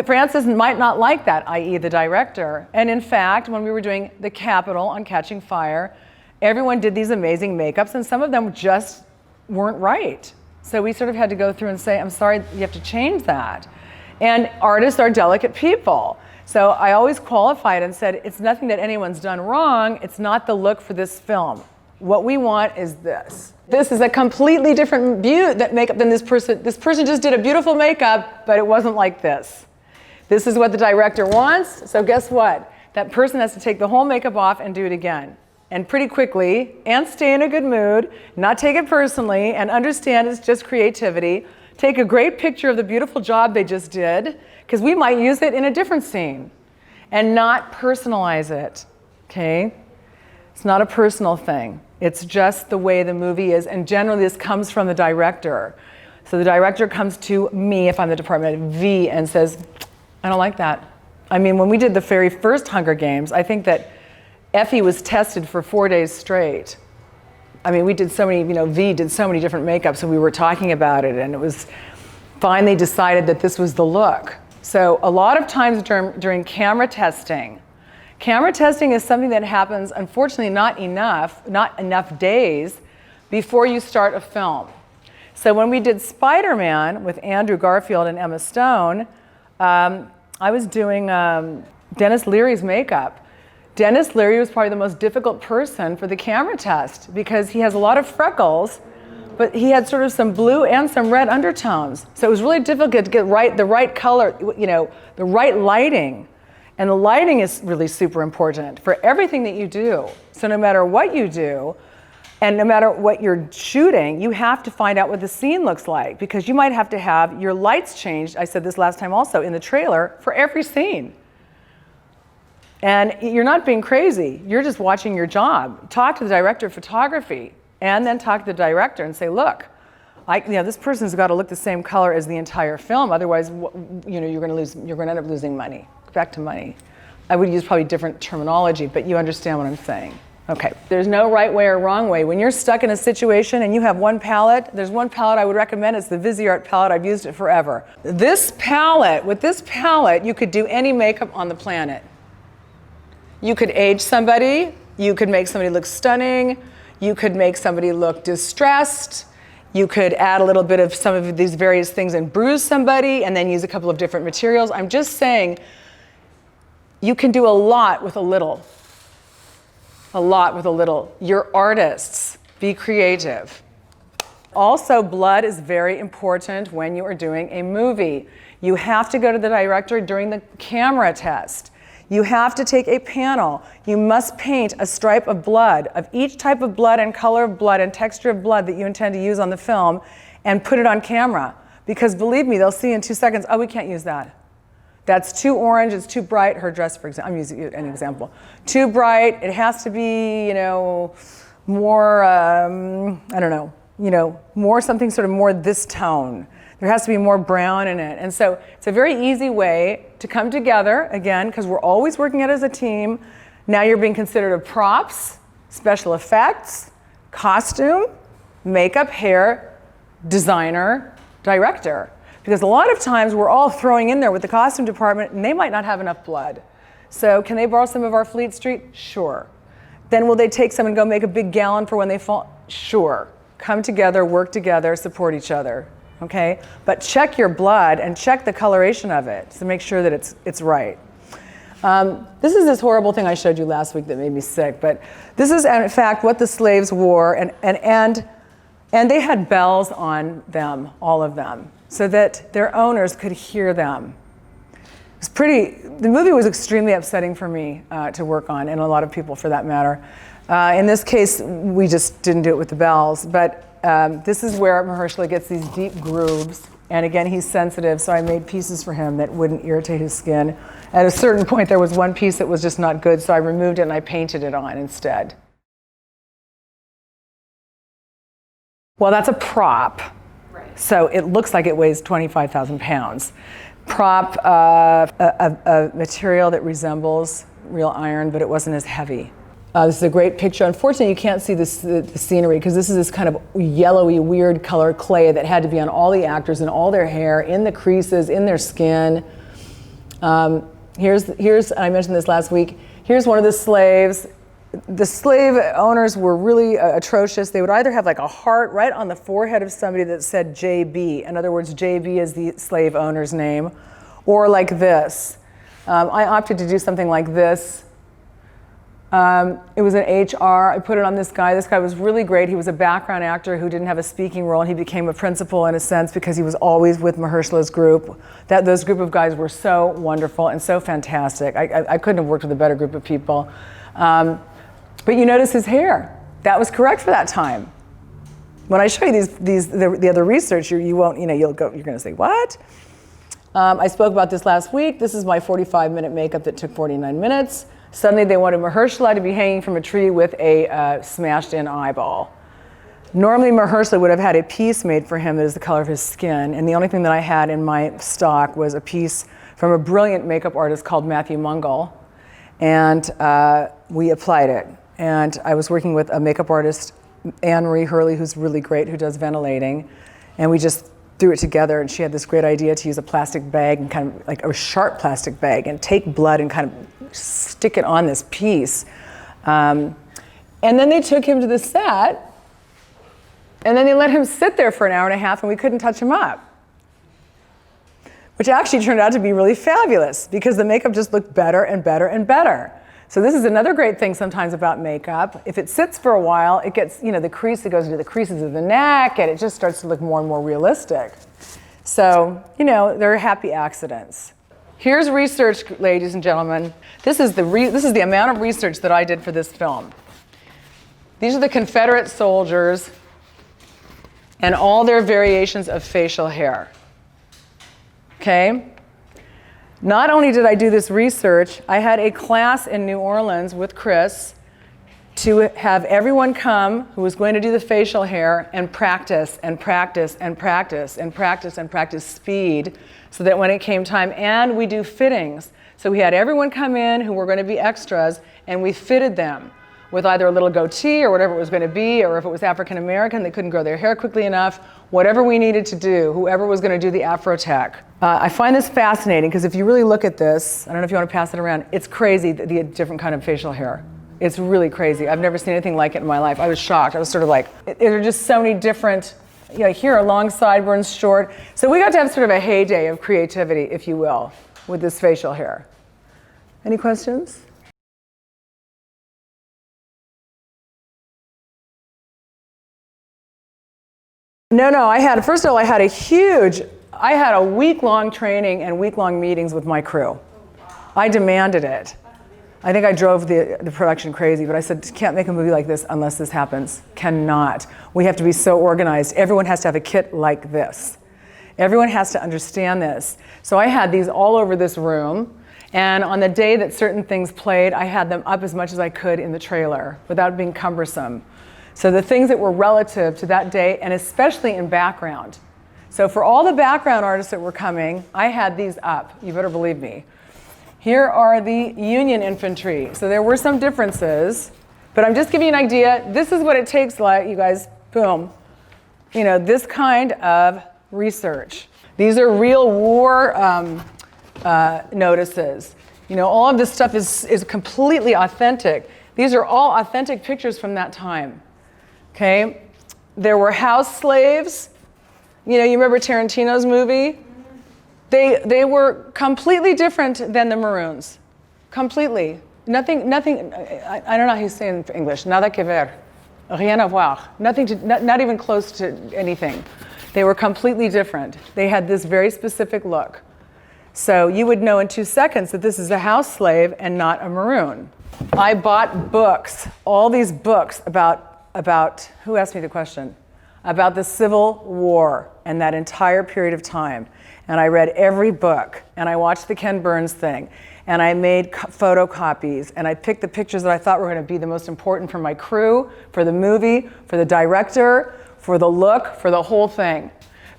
Francis might not like that, i.e. the director. And in fact, when we were doing The Capitol on Catching Fire, everyone did these amazing makeups and some of them just weren't right. So we sort of had to go through and say, I'm sorry, you have to change that. And artists are delicate people. So I always qualified and said, it's nothing that anyone's done wrong, it's not the look for this film. What we want is this. This is a completely different makeup than this person. This person just did a beautiful makeup, but it wasn't like this. This is what the director wants, so guess what? That person has to take the whole makeup off and do it again. And pretty quickly, and stay in a good mood, not take it personally, and understand it's just creativity. Take a great picture of the beautiful job they just did, because we might use it in a different scene, and not personalize it, okay? It's not a personal thing. It's just the way the movie is, and generally this comes from the director. So the director comes to me, if I'm the department, V, and says, I don't like that. I mean, when we did the very first Hunger Games, I think that Effie was tested for 4 days straight. I mean, we did so many, V did so many different makeups, and we were talking about it, and it was finally decided that this was the look. So a lot of times during camera testing is something that happens, unfortunately, not enough days before you start a film. So when we did Spider-Man with Andrew Garfield and Emma Stone, I was doing Dennis Leary's makeup. Dennis Leary was probably the most difficult person for the camera test because he has a lot of freckles, but he had sort of some blue and some red undertones. So it was really difficult to get the right color, the right lighting. And the lighting is really super important for everything that you do. So no matter what you do, and no matter what you're shooting, you have to find out what the scene looks like, because you might have to have your lights changed, I said this last time also, in the trailer for every scene. And you're not being crazy, you're just watching your job. Talk to the director of photography, and then talk to the director and say, look, this person's got to look the same color as the entire film, otherwise you're going to end up losing money. Back to money. I would use probably different terminology, but you understand what I'm saying. Okay, there's no right way or wrong way. When you're stuck in a situation and you have one palette, there's one palette I would recommend. It's the Viseart palette. I've used it forever. With this palette, you could do any makeup on the planet. You could age somebody. You could make somebody look stunning. You could make somebody look distressed. You could add a little bit of some of these various things and bruise somebody and then use a couple of different materials. I'm just saying, you can do a lot with a little. A lot with a little. You're artists. Be creative. Also, blood is very important when you are doing a movie. You have to go to the director during the camera test. You have to take a panel. You must paint a stripe of blood, of each type of blood and color of blood and texture of blood that you intend to use on the film, and put it on camera. Because believe me, they'll see in 2 seconds, oh, we can't use that. That's too orange, it's too bright. Her dress, for example, I'm using an example. Too bright, it has to be, more, more something sort of more this tone. There has to be more brown in it. And so it's a very easy way to come together, again, because we're always working out as a team. Now you're being considered of props, special effects, costume, makeup, hair, designer, director. Because a lot of times we're all throwing in there with the costume department and they might not have enough blood. So can they borrow some of our Fleet Street? Sure. Then will they take some and go make a big gallon for when they fall? Sure. Come together, work together, support each other. Okay? But check your blood and check the coloration of it to make sure that it's right. This is this horrible thing I showed you last week that made me sick, but this is in fact what the slaves wore, and they had bells on them, all of them, so that their owners could hear them. The movie was extremely upsetting for me to work on, and a lot of people for that matter. In this case, we just didn't do it with the bells, but this is where Mahershala gets these deep grooves, and again, he's sensitive, so I made pieces for him that wouldn't irritate his skin. At a certain point, there was one piece that was just not good, so I removed it and I painted it on instead. Well, that's a prop. Right. So it looks like it weighs 25,000 pounds. Prop, a material that resembles real iron, but it wasn't as heavy. This is a great picture. Unfortunately, you can't see the scenery because this is this kind of yellowy, weird color clay that had to be on all the actors and all their hair, in the creases, in their skin. Here's, I mentioned this last week, here's one of the slaves. The slave owners were really atrocious. They would either have like a heart right on the forehead of somebody that said JB. In other words, JB is the slave owner's name. Or like this. I opted to do something like this. It was an HR. I put it on this guy. This guy was really great. He was a background actor who didn't have a speaking role, and he became a principal in a sense because he was always with Mahershala's group. Those group of guys were so wonderful and so fantastic. I couldn't have worked with a better group of people. But you notice his hair. That was correct for that time. When I show you the other research, you won't, you're going to say, what? I spoke about this last week. This is my 45-minute makeup that took 49 minutes. Suddenly they wanted Mahershala to be hanging from a tree with a smashed-in eyeball. Normally Mahershala would have had a piece made for him that is the color of his skin, and the only thing that I had in my stock was a piece from a brilliant makeup artist called Matthew Mungle, and we applied it. And I was working with a makeup artist, Anne Marie Hurley, who's really great, who does ventilating, and we just threw it together, and she had this great idea to use a plastic bag and kind of like a sharp plastic bag and take blood and kind of stick it on this piece. And then they took him to the set, and then they let him sit there for an hour and a half, and we couldn't touch him up. Which actually turned out to be really fabulous because the makeup just looked better and better and better. So this is another great thing sometimes about makeup. If it sits for a while, it gets, the crease, it goes into the creases of the neck, and it just starts to look more and more realistic. So, there are happy accidents. Here's research, ladies and gentlemen. This is the amount of research that I did for this film. These are the Confederate soldiers and all their variations of facial hair. Okay? Not only did I do this research, I had a class in New Orleans with Chris to have everyone come who was going to do the facial hair and practice and practice and practice and practice and practice speed so that when it came time, and we do fittings. So we had everyone come in who were going to be extras, and we fitted them with either a little goatee or whatever it was going to be, or if it was African American, they couldn't grow their hair quickly enough, whatever we needed to do, whoever was going to do the Afro tech. I find this fascinating because if you really look at this, I don't know if you want to pass it around, it's crazy, the different kind of facial hair. It's really crazy. I've never seen anything like it in my life. I was shocked. I was sort of like, there are just so many different, here are long sideburns, short. So we got to have sort of a heyday of creativity, if you will, with this facial hair. Any questions? No, first of all, I had a week-long training and week-long meetings with my crew. I demanded it. I think I drove the production crazy, but I said, can't make a movie like this unless this happens. Cannot. We have to be so organized. Everyone has to have a kit like this. Everyone has to understand this. So I had these all over this room, and on the day that certain things played, I had them up as much as I could in the trailer without being cumbersome. So the things that were relative to that day, and especially in background. So for all the background artists that were coming, I had these up. You better believe me. Here are the Union infantry. So there were some differences, but I'm just giving you an idea. This is what it takes, like, you guys, boom. This kind of research. These are real war notices. All of this stuff is completely authentic. These are all authentic pictures from that time. Okay, there were house slaves. You remember Tarantino's movie? They were completely different than the Maroons. Completely. Nothing, I don't know how you say in English. Nada que ver. Rien à voir. Not even close to anything. They were completely different. They had this very specific look. So you would know in 2 seconds that this is a house slave and not a Maroon. I bought books, all these books about, who asked me the question? About the Civil War and that entire period of time. And I read every book, and I watched the Ken Burns thing, and I made photocopies, and I picked the pictures that I thought were going to be the most important for my crew, for the movie, for the director, for the look, for the whole thing.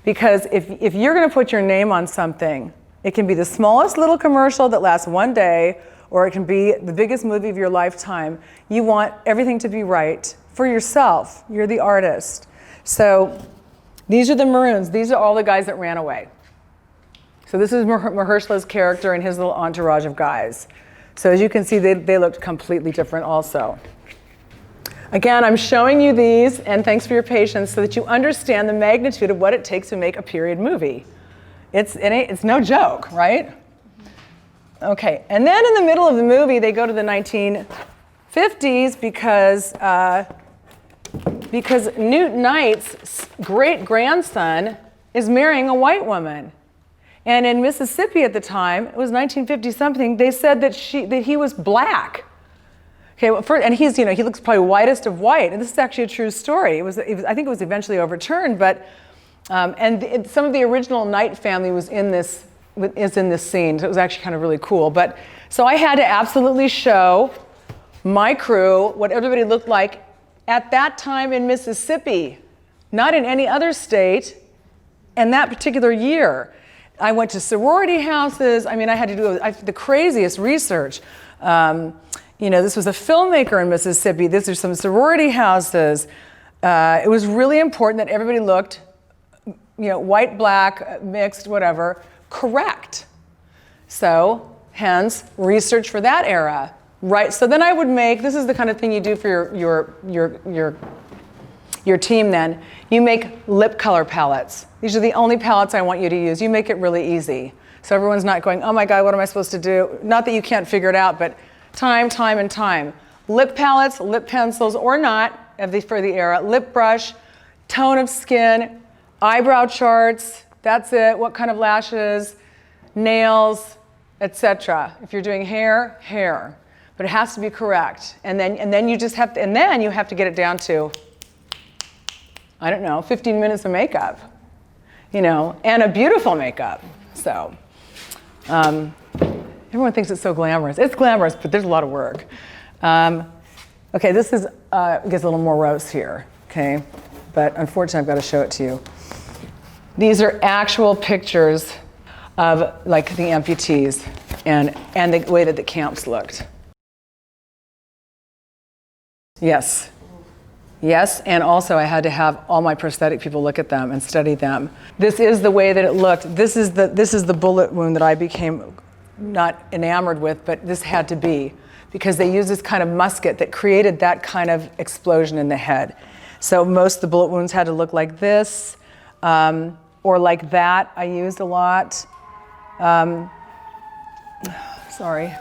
Because if you're going to put your name on something, it can be the smallest little commercial that lasts one day, or it can be the biggest movie of your lifetime. You want everything to be right for yourself. You're the artist. So these are the Maroons. These are all the guys that ran away. So this is Mahershala's character and his little entourage of guys. So as you can see, they looked completely different also. Again, I'm showing you these, and thanks for your patience, so that you understand the magnitude of what it takes to make a period movie. It's no joke, right? Okay, and then in the middle of the movie, they go to the 1950s 50s because Newt Knight's great-grandson is marrying a white woman. And in Mississippi at the time, it was 1950-something, they said that he was black. Okay, well, and he's, he looks probably whitest of white, and this is actually a true story. I think it was eventually overturned, but, some of the original Knight family is in this scene, so it was actually kind of really cool. But, so I had to absolutely show my crew what everybody looked like at that time in Mississippi, not in any other state, and that particular year. I went to sorority houses. I mean, I had to do the craziest research. This was a filmmaker in Mississippi. These are some sorority houses. It was really important that everybody looked, white, black, mixed, whatever, correct. So, hence, research for that era. Right, so then I would make, this is the kind of thing you do for your team then. You make lip color palettes. These are the only palettes I want you to use. You make it really easy. So everyone's not going, oh my God, what am I supposed to do? Not that you can't figure it out, but time, and time. Lip palettes, lip pencils, or not, for the era. Lip brush, tone of skin, eyebrow charts, that's it. What kind of lashes, nails, etc. If you're doing hair, hair. But it has to be correct. And then you just have to, and then you have to get it down to, I don't know, 15 minutes of makeup, and a beautiful makeup. So, everyone thinks it's so glamorous. It's glamorous, but there's a lot of work. Okay, this is, gets a little morose here, okay? But unfortunately, I've got to show it to you. These are actual pictures of like the amputees and the way that the camps looked. Yes. Yes, and also I had to have all my prosthetic people look at them and study them. This is the way that it looked. This is the bullet wound that I became not enamored with, but this had to be, because they used this kind of musket that created that kind of explosion in the head. So most of the bullet wounds had to look like this, or like that. I used a lot. Sorry.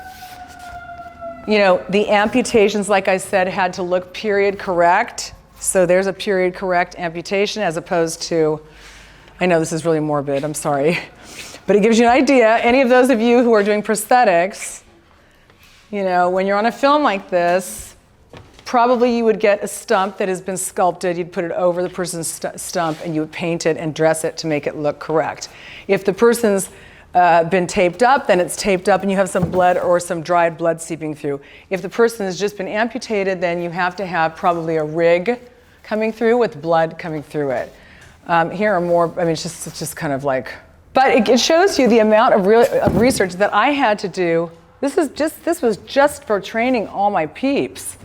The amputations, like I said, had to look period correct. So there's a period correct amputation as opposed to, I know this is really morbid, I'm sorry. But it gives you an idea. Any of those of you who are doing prosthetics, when you're on a film like this, probably you would get a stump that has been sculpted. You'd put it over the person's stump and you would paint it and dress it to make it look correct. If the person's been taped up, then it's taped up and you have some blood or some dried blood seeping through. If the person has just been amputated, then you have to have probably a rig coming through with blood coming through it. Here are more, it's just kind of like, but it shows you the amount of research that I had to do. This was just for training all my peeps.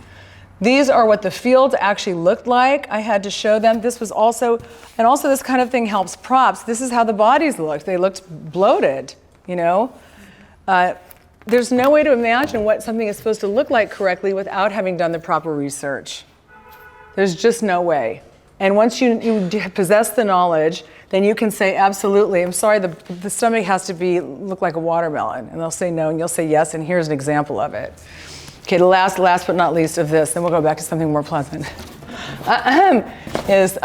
These are what the fields actually looked like. I had to show them. This was also, and also this kind of thing helps props. This is how the bodies looked. They looked bloated, There's no way to imagine what something is supposed to look like correctly without having done the proper research. There's just no way. And once you possess the knowledge, then you can say, absolutely, I'm sorry, the stomach has to look like a watermelon. And they'll say no, and you'll say yes, and here's an example of it. Okay, the last but not least of this, then we'll go back to something more pleasant. Here's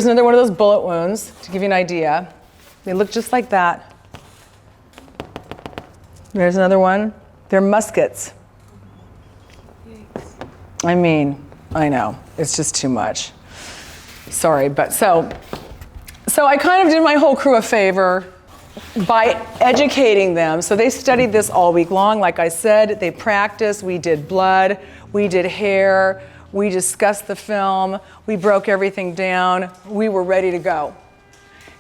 another one of those bullet wounds, to give you an idea. They look just like that. There's another one. They're muskets. I know, it's just too much. Sorry, but so I kind of did my whole crew a favor by educating them. So they studied this all week long. Like I said, they practiced. We did blood, we did hair, we discussed the film, we broke everything down. We were ready to go.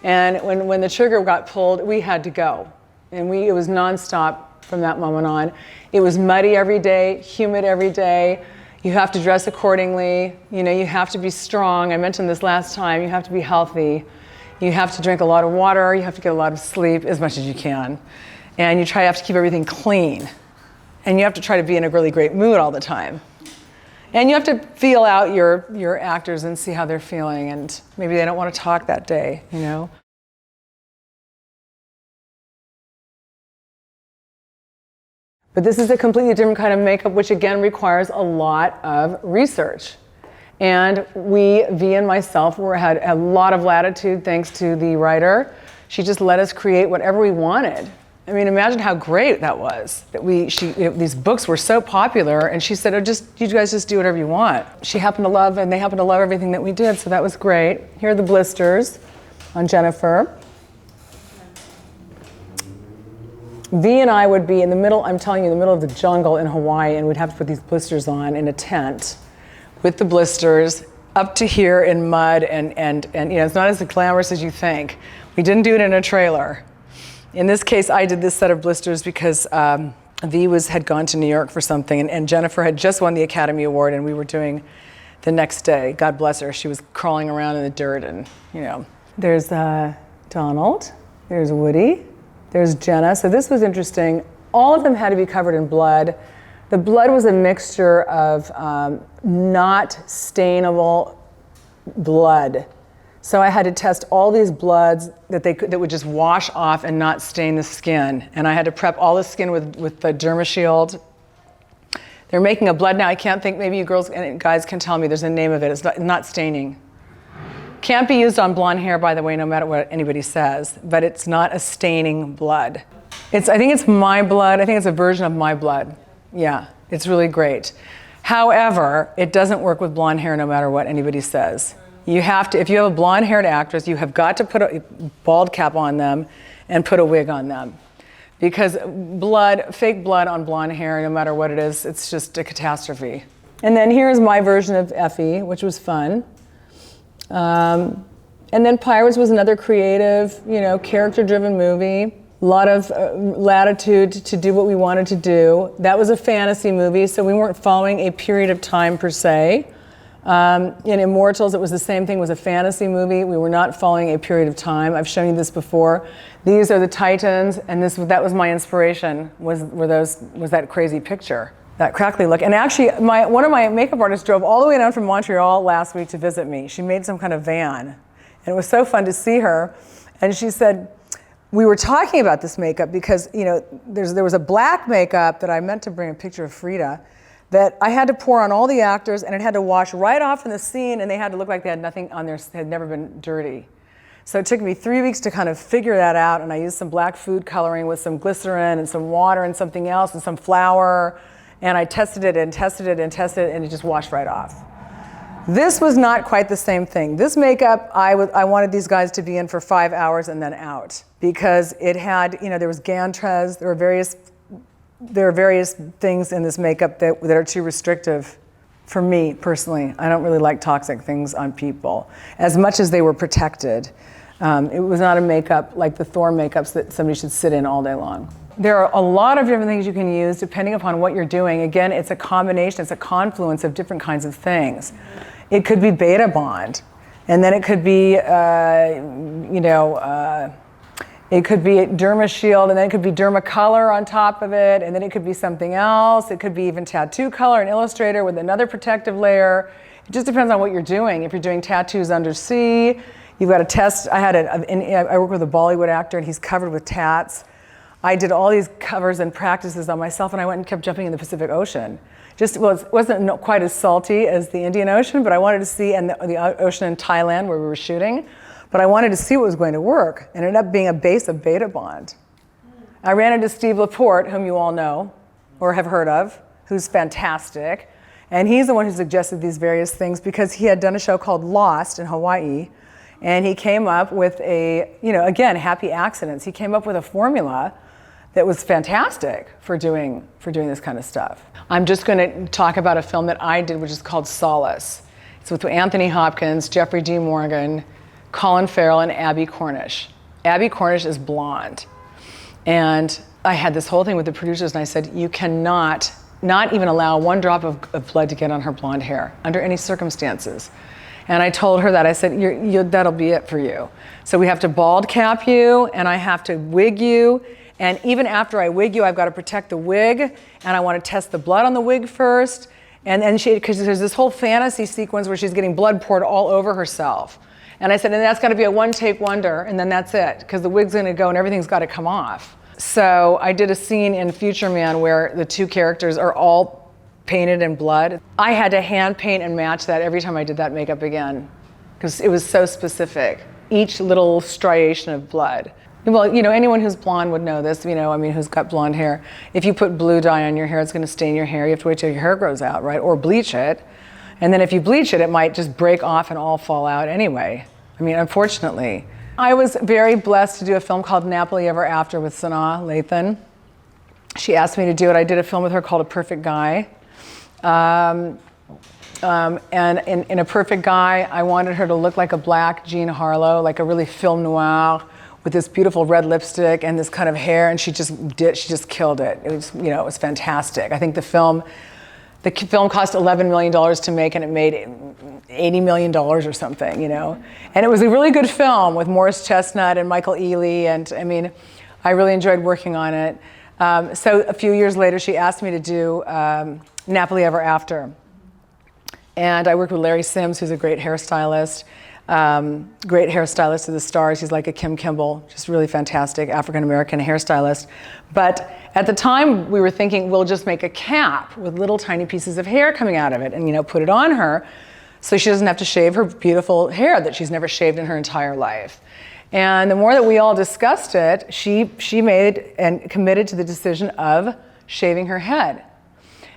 And when the trigger got pulled, we had to go. And it was nonstop from that moment on. It was muddy every day, humid every day. You have to dress accordingly. You have to be strong. I mentioned this last time. You have to be healthy. You have to drink a lot of water. You have to get a lot of sleep as much as you can. And you have to keep everything clean. And you have to try to be in a really great mood all the time. And you have to feel out your actors and see how they're feeling. And maybe they don't want to talk that day, But this is a completely different kind of makeup, which again requires a lot of research. And V and myself, had a lot of latitude thanks to the writer. She just let us create whatever we wanted. I mean, imagine how great that was. That these books were so popular, and she said, "Oh, you guys just do whatever you want." They happened to love everything that we did, so that was great. Here are the blisters on Jennifer. V and I would be in the middle, I'm telling you, in the middle of the jungle in Hawaii, and we'd have to put these blisters on in a tent with the blisters up to here in mud, and it's not as glamorous as you think. We didn't do it in a trailer. In this case, I did this set of blisters because V had gone to New York for something, and Jennifer had just won the Academy Award, and we were doing the next day. God bless her. She was crawling around in the dirt, and There's Donald. There's Woody. There's Jenna. So this was interesting. All of them had to be covered in blood. The blood was a mixture of not stainable blood. So I had to test all these bloods that would just wash off and not stain the skin. And I had to prep all the skin with the DermaShield. They're making a blood now. I can't think, maybe you girls and guys can tell me, there's a name of it. It's not staining. Can't be used on blonde hair, by the way, no matter what anybody says, but it's not a staining blood. I think it's my blood. I think it's a version of my blood. Yeah, it's really great. However, it doesn't work with blonde hair no matter what anybody says. You have to, if you have a blonde haired actress, you have got to put a bald cap on them and put a wig on them. Because fake blood on blonde hair, no matter what it is, it's just a catastrophe. And then here's my version of Effie, which was fun. And then Pirates was another creative, character-driven movie. A lot of latitude to do what we wanted to do. That was a fantasy movie, so we weren't following a period of time per se. In Immortals, it was the same thing. It was a fantasy movie. We were not following a period of time. I've shown you this before. These are the Titans, and that was my inspiration. Was that crazy picture, that crackly look. And actually, one of my makeup artists drove all the way down from Montreal last week to visit me. She made some kind of van, and it was so fun to see her. And she said, we were talking about this makeup because there was a black makeup that I meant to bring a picture of Frida that I had to pour on all the actors, and it had to wash right off in the scene, and they had to look like they had nothing on their, had never been dirty. So it took me 3 weeks to kind of figure that out, and I used some black food coloring with some glycerin and some water and something else and some flour, and I tested it and tested it and tested it, and it just washed right off. This was not quite the same thing. This makeup, I wanted these guys to be in for 5 hours and then out, because it had, there was Gantrez, there are various things in this makeup that are too restrictive for me personally. I don't really like toxic things on people, as much as they were protected. It was not a makeup like the Thor makeups that somebody should sit in all day long. There are a lot of different things you can use depending upon what you're doing. Again, it's a combination, it's a confluence of different kinds of things. It could be Beta Bond, and then it could be, it could be DermaShield, and then it could be DermaColor on top of it, and then it could be something else. It could be even Tattoo Color and Illustrator with another protective layer. It just depends on what you're doing. If you're doing tattoos undersea, you've got to test. I work with a Bollywood actor, and he's covered with tats. I did all these covers and practices on myself, and I went and kept jumping in the Pacific Ocean. It wasn't quite as salty as the Indian Ocean, but I wanted to see, and the ocean in Thailand where we were shooting. But I wanted to see what was going to work. It ended up being a base of Beta Bond. I ran into Steve Laporte, whom you all know or have heard of, who's fantastic. And he's the one who suggested these various things because he had done a show called Lost in Hawaii. And he came up with again, happy accidents. He came up with a formula that was fantastic for doing this kind of stuff. I'm just going to talk about a film that I did, which is called Solace. It's with Anthony Hopkins, Jeffrey D. Morgan, Colin Farrell, and Abby Cornish. Abby Cornish is blonde. And I had this whole thing with the producers, and I said, you cannot not even allow one drop of blood to get on her blonde hair under any circumstances. And I told her that. I said, that'll be it for you. So we have to bald cap you, and I have to wig you. And even after I wig you, I've got to protect the wig, and I want to test the blood on the wig first. And then because there's this whole fantasy sequence where she's getting blood poured all over herself. And I said, and that's got to be a one-take wonder, and then that's it, because the wig's going to go and everything's got to come off. So I did a scene in Future Man where the two characters are all painted in blood. I had to hand paint and match that every time I did that makeup again, because it was so specific. Each little striation of blood. Well, you know, anyone who's blonde would know this, you know, I mean, who's got blonde hair. If you put blue dye on your hair, it's gonna stain your hair. You have to wait till your hair grows out, right? Or bleach it. And then if you bleach it, it might just break off and all fall out anyway. I mean, unfortunately. I was very blessed to do a film called Napoli Ever After with Sanaa Lathan. She asked me to do it. I did a film with her called A Perfect Guy. And in A Perfect Guy, I wanted her to look like a black Jean Harlow, like a really film noir, with this beautiful red lipstick and this kind of hair, and she just killed it. It was, you know, it was fantastic. I think the film cost $11 million to make, and it made $80 million or something, you know. And it was a really good film with Morris Chestnut and Michael Ealy, and I mean, I really enjoyed working on it. So a few years later, she asked me to do Napoli Ever After. And I worked with Larry Sims, who's a great hairstylist to the stars. He's like a Kim Kimble, just really fantastic African-American hairstylist. But at the time, we were thinking, we'll just make a cap with little tiny pieces of hair coming out of it and, you know, put it on her so she doesn't have to shave her beautiful hair that she's never shaved in her entire life. And the more that we all discussed it, she made and committed to the decision of shaving her head.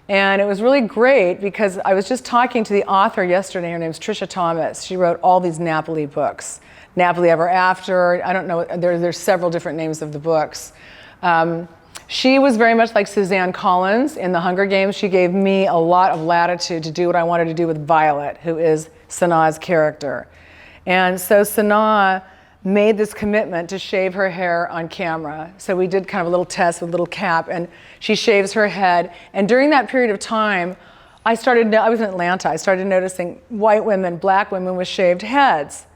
And it was really great because I was just talking to the author yesterday. Her name's Trisha Thomas. She wrote all these Napoli books. Napoli Ever After, I don't know, there's several different names of the books. She was very much like Suzanne Collins in The Hunger Games. She gave me a lot of latitude to do what I wanted to do with Violet, who is Sanaa's character. And so Sanaa made this commitment to shave her hair on camera. So we did kind of a little test with a little cap, and she shaves her head. And during that period of time, I was in Atlanta, I started noticing white women, black women with shaved heads.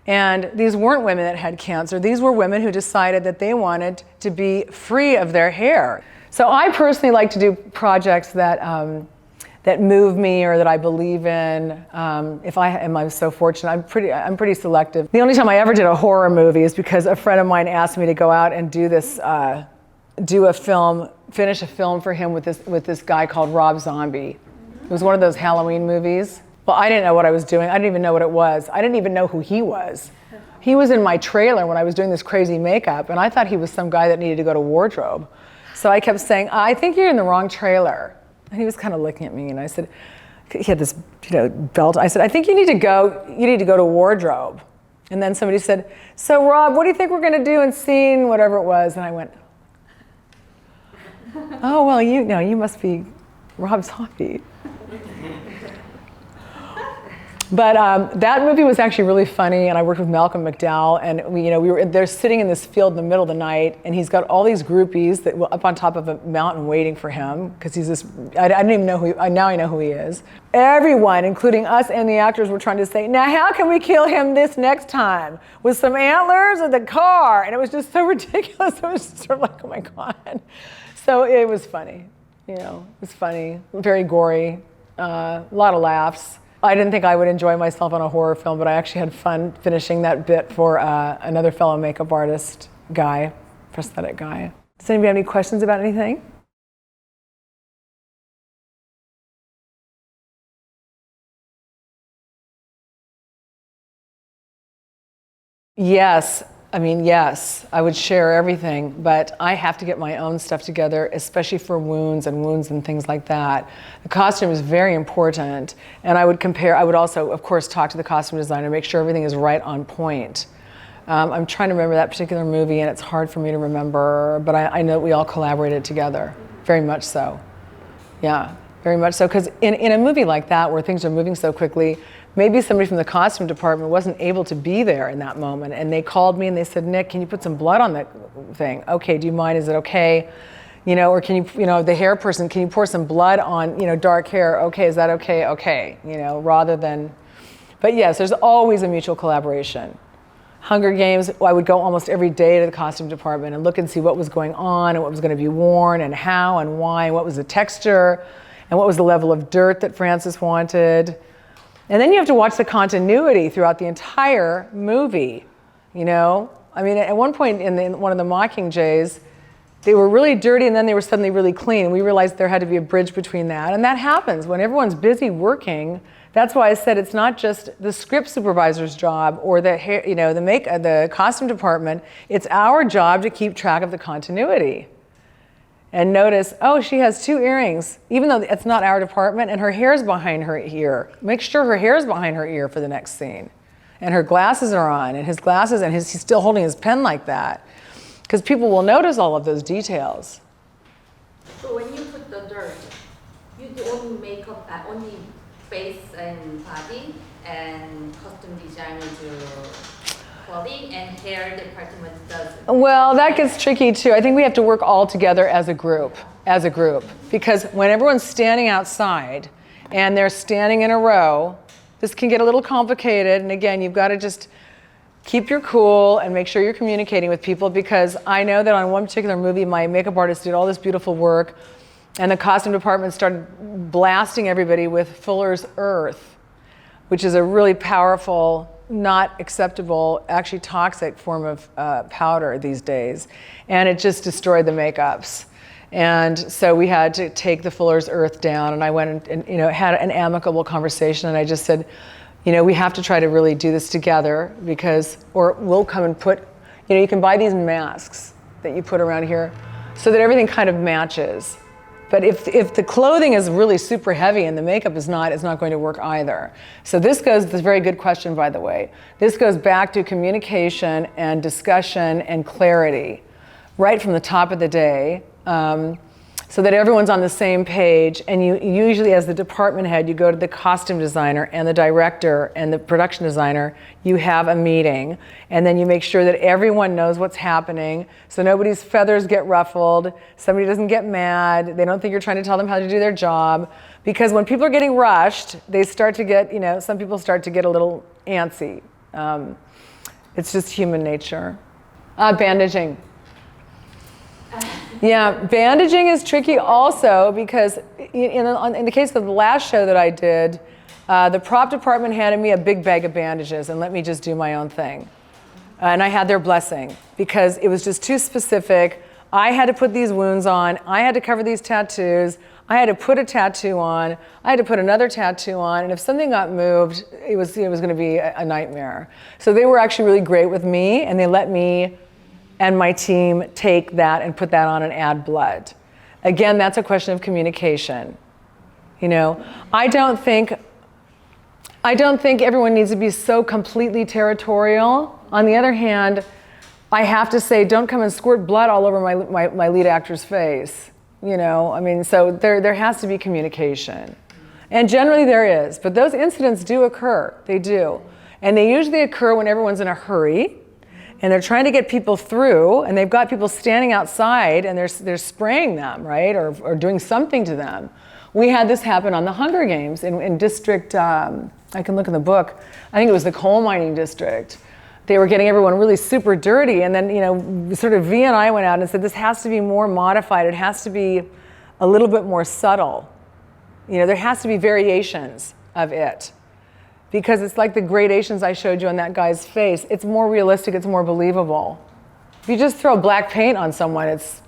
And these weren't women that had cancer. These were women who decided that they wanted to be free of their hair. So I personally like to do projects that move me or that I believe in. If I am so fortunate, I'm pretty selective. The only time I ever did a horror movie is because a friend of mine asked me to go out and finish a film for him with this guy called Rob Zombie. It was one of those Halloween movies. Well, I didn't know what I was doing. I didn't even know what it was. I didn't even know who he was. He was in my trailer when I was doing this crazy makeup, and I thought he was some guy that needed to go to wardrobe. So I kept saying, I think you're in the wrong trailer. And he was kind of looking at me, and I said, he had this, you know, belt. I said, I think you need to go to wardrobe. And then somebody said, so Rob, what do you think we're gonna do in scene, whatever it was? And I went, oh, well, you must be Rob Zombie. But that movie was actually really funny, and I worked with Malcolm McDowell, and we were there sitting in this field in the middle of the night, and he's got all these groupies that were up on top of a mountain waiting for him, because he's this, I didn't even know now I know who he is. Everyone, including us and the actors, were trying to say, now how can we kill him this next time? With some antlers or the car? And it was just so ridiculous. It was sort of like, oh my God. So it was funny, it was funny, very gory, a lot of laughs. I didn't think I would enjoy myself on a horror film, but I actually had fun finishing that bit for another fellow makeup artist guy, prosthetic guy. Does anybody have any questions about anything? Yes. Yes, I would share everything, but I have to get my own stuff together, especially for wounds and things like that. The costume is very important, and I would also, of course, talk to the costume designer, make sure everything is right on point. I'm trying to remember that particular movie, and it's hard for me to remember, but I know we all collaborated together, very much so. Yeah, very much so, because in a movie like that, where things are moving so quickly, maybe somebody from the costume department wasn't able to be there in that moment, and they called me and they said, Nick, can you put some blood on that thing? Okay, do you mind, is it okay? Or can you, the hair person, can you pour some blood on, dark hair? Okay, is that okay? Okay, rather than, but yes, there's always a mutual collaboration. Hunger Games, I would go almost every day to the costume department and look and see what was going on and what was going to be worn and how and why, and what was the texture and what was the level of dirt that Frances wanted. And then you have to watch the continuity throughout the entire movie, At one point in one of the Mockingjays, They were really dirty and then they were suddenly really clean. We realized there had to be a bridge between that. And that happens when everyone's busy working. That's why I said it's not just the script supervisor's job or the hair, the costume department. It's our job to keep track of the continuity. And notice, oh, she has 2 earrings, even though it's not our department, and her hair's behind her ear. Make sure her hair's behind her ear for the next scene. And her glasses are on, and his glasses, and he's still holding his pen like that. Because people will notice all of those details. So when you put the dirt, you do only makeup, only face and body, and costume designer do clothing, and hair department does. Well, that gets tricky too. I think we have to work all together as a group. Because when everyone's standing outside and they're standing in a row, this can get a little complicated. And again, you've got to just keep your cool and make sure you're communicating with people, because I know that on one particular movie, my makeup artist did all this beautiful work and the costume department started blasting everybody with Fuller's Earth, which is a really powerful, not acceptable, actually toxic form of powder these days. And it just destroyed the makeups. And so we had to take the Fuller's Earth down, and I went and had an amicable conversation, and I just said, we have to try to really do this together, or we'll come and put, you can buy these masks that you put around here so that everything kind of matches. But if the clothing is really super heavy and the makeup is not, it's not going to work either. So this is a very good question, by the way. This goes back to communication and discussion and clarity right from the top of the day, so that everyone's on the same page. And you usually, as the department head, you go to the costume designer and the director and the production designer. You have a meeting, and then you make sure that everyone knows what's happening, so nobody's feathers get ruffled, somebody doesn't get mad, they don't think you're trying to tell them how to do their job. Because when people are getting rushed, they start to get, some people start to get a little antsy. It's just human nature. Bandaging. Yeah, bandaging is tricky also, because in the case of the last show that I did, the prop department handed me a big bag of bandages and let me just do my own thing. And I had their blessing, because it was just too specific. I had to put these wounds on, I had to cover these tattoos, I had to put a tattoo on, I had to put another tattoo on, and if something got moved, it was going to be a nightmare. So they were actually really great with me, and they let me and my team take that and put that on and add blood. Again, that's a question of communication. I don't think everyone needs to be so completely territorial. On the other hand, I have to say, don't come and squirt blood all over my lead actor's face. So there has to be communication. And generally there is, but those incidents do occur, they do. And they usually occur when everyone's in a hurry, and they're trying to get people through, and they've got people standing outside, and they're spraying them, right, or doing something to them. We had this happen on the Hunger Games in district, I can look in the book, I think it was the coal mining district. They were getting everyone really super dirty, and then, sort of V and I went out and said, this has to be more modified, it has to be a little bit more subtle. There has to be variations of it. Because it's like the gradations I showed you on that guy's face. It's more realistic, it's more believable. If you just throw black paint on someone, it's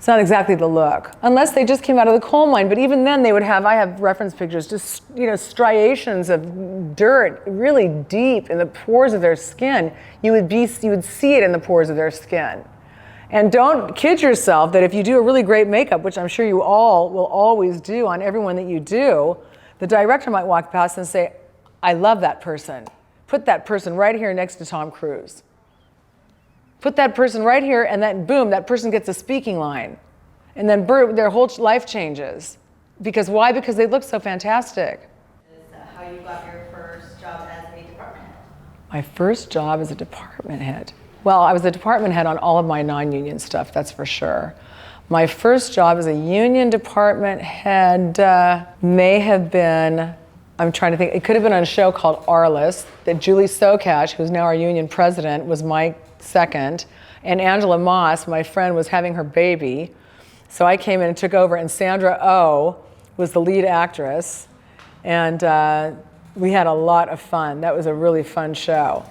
not exactly the look. Unless they just came out of the coal mine, but even then I have reference pictures, just striations of dirt really deep in the pores of their skin. You would see it in the pores of their skin. And don't kid yourself that if you do a really great makeup, which I'm sure you all will always do on everyone that you do, the director might walk past and say, I love that person. Put that person right here next to Tom Cruise. Put that person right here, and then boom, that person gets a speaking line. And then their whole life changes. Because why? Because they look so fantastic. Is that how you got your first job as a department head? My first job as a department head. Well, I was a department head on all of my non-union stuff, that's for sure. My first job as a union department head may have been, I'm trying to think, it could have been on a show called Arliss, that Julie Socash, who's now our union president, was my second, and Angela Moss, my friend, was having her baby. So I came in and took over, and Sandra Oh was the lead actress, and we had a lot of fun. That was a really fun show.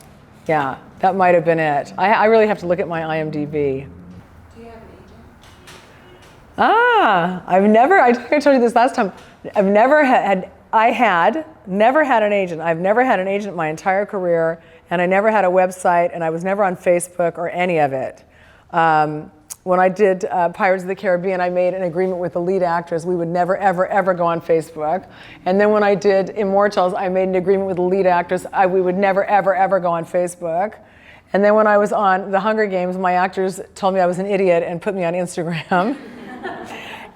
Yeah, that might have been it. I really have to look at my IMDb. Do you have an agent? I think I told you this last time. Never had an agent. I've never had an agent my entire career, and I never had a website, and I was never on Facebook or any of it. When I did Pirates of the Caribbean, I made an agreement with the lead actress. We would never, ever, ever go on Facebook. And then when I did Immortals, I made an agreement with the lead actress. We would never, ever, ever go on Facebook. And then when I was on The Hunger Games, my actors told me I was an idiot and put me on Instagram.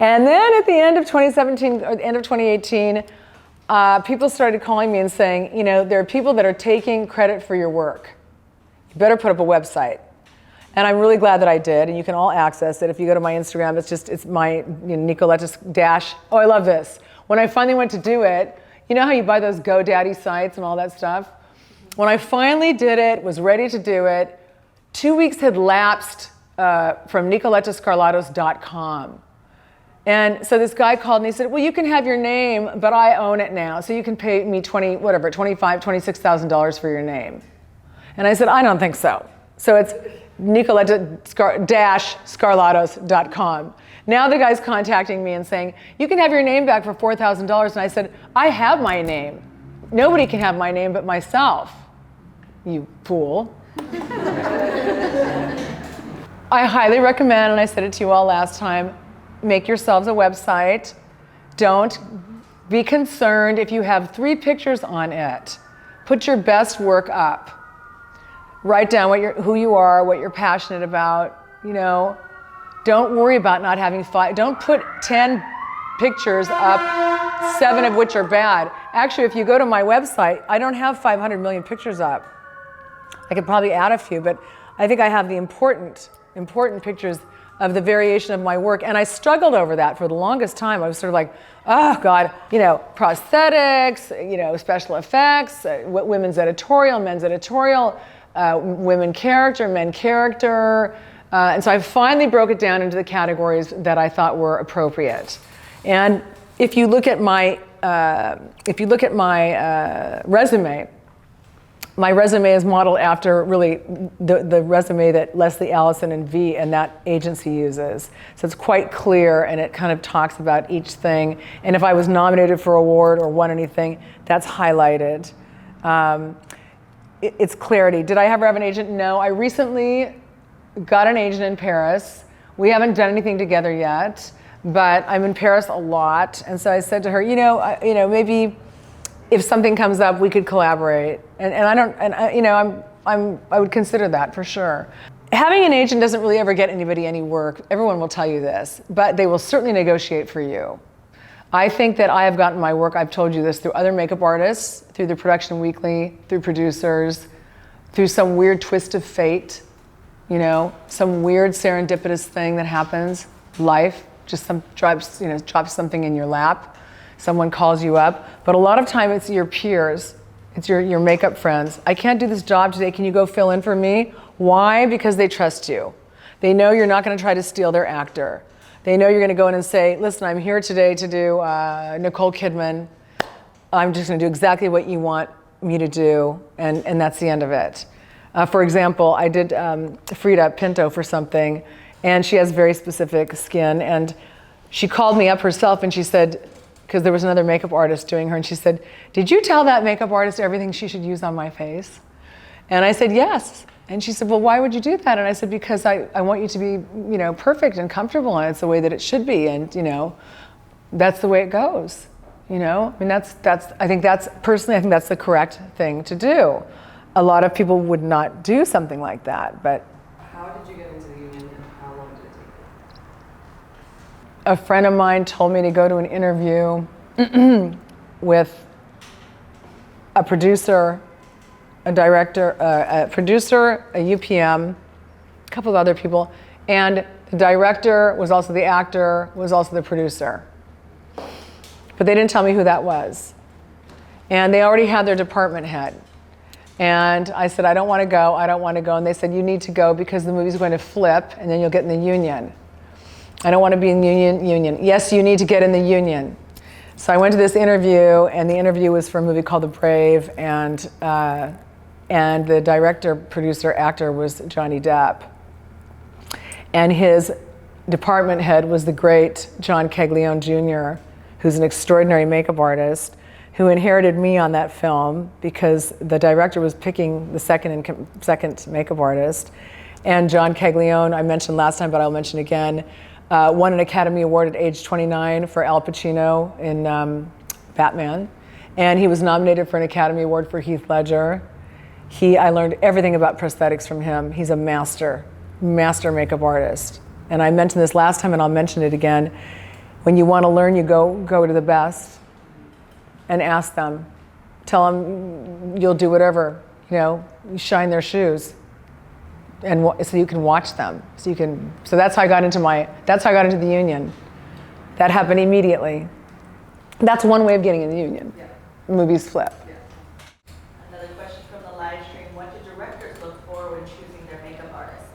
And then at the end of 2017, or the end of 2018, people started calling me and saying, you know, there are people that are taking credit for your work. You better put up a website. And I'm really glad that I did, and you can all access it. If you go to my Instagram, it's my Nikoletta dash. Oh, I love this. When I finally went to do it, you know how you buy those GoDaddy sites and all that stuff? When I finally did it, was ready to do it, 2 weeks had lapsed from NikolettaSkarlatos.com. And so this guy called and he said, well, you can have your name, but I own it now. So you can pay me $26,000 for your name. And I said, I don't think so. So it's Nikoletta-Skarlatos.com. Now the guy's contacting me and saying, you can have your name back for $4,000. And I said, I have my name. Nobody can have my name but myself. You fool. I highly recommend, and I said it to you all last time, make yourselves a website. Don't be concerned if you have 3 pictures on it. Put your best work up. Write down who you are, what you're passionate about, you know. Don't worry about not having 5. Don't put 10 pictures up, 7 of which are bad. Actually, if you go to my website, I don't have 500 million pictures up. I could probably add a few, but I think I have the important pictures of the variation of my work. And I struggled over that for the longest time. I was sort of like, oh God, you know, prosthetics, you know, special effects, women's editorial, men's editorial, women character, men character. And so I finally broke it down into the categories that I thought were appropriate. And if you look at my resume, my resume is modeled after really the resume that Leslie Allison and V and that agency uses. So it's quite clear, and it kind of talks about each thing. And if I was nominated for an award or won anything, that's highlighted. It's clarity. Did I ever have an agent? No. I recently got an agent in Paris. We haven't done anything together yet, but I'm in Paris a lot. And so I said to her, maybe if something comes up, we could collaborate. I would consider that for sure. Having an agent doesn't really ever get anybody any work. Everyone will tell you this, but they will certainly negotiate for you. I think that I have gotten my work, I've told you this, through other makeup artists, through the Production Weekly, through producers, through some weird twist of fate, some weird serendipitous thing that happens, life, just drops something in your lap. Someone calls you up, but a lot of time it's your peers, it's your makeup friends. I can't do this job today, can you go fill in for me? Why? Because they trust you. They know you're not gonna try to steal their actor. They know you're gonna go in and say, listen, I'm here today to do Nicole Kidman. I'm just gonna do exactly what you want me to do, and that's the end of it. For example, I did Frida Pinto for something, and she has very specific skin, and she called me up herself and she said, because there was another makeup artist doing her, and she said, did you tell that makeup artist everything she should use on my face? And I said, yes. And she said, well, why would you do that? And I said, because I want you to be, perfect and comfortable, and it's the way that it should be, and, that's the way it goes, I mean, I think that's the correct thing to do. A lot of people would not do something like that, but. How did you get into the union, and how long did it take you? A friend of mine told me to go to an interview with a producer, a director, a producer, a UPM, a couple of other people, and the director was also the actor, was also the producer. But they didn't tell me who that was. And they already had their department head. And I said, I don't want to go, I don't want to go. And they said, you need to go because the movie's going to flip and then you'll get in the union. I don't want to be in the union. Yes, you need to get in the union. So I went to this interview, and the interview was for a movie called The Brave, and the director, producer, actor was Johnny Depp. And his department head was the great John Caglione Jr., who's an extraordinary makeup artist, who inherited me on that film because the director was picking the second makeup artist. And John Caglione, I mentioned last time, but I'll mention again, won an Academy Award at age 29 for Al Pacino in Batman. And he was nominated for an Academy Award for Heath Ledger. I learned everything about prosthetics from him. He's a master makeup artist. And I mentioned this last time and I'll mention it again. When you want to learn, you go to the best and ask them. Tell them you'll do whatever, you shine their shoes. And so you can watch them. So that's how I got into the union. That happened immediately. That's one way of getting in the union. Yeah. Movies flip. Yeah. Another question from the live stream. What do directors look for when choosing their makeup artists?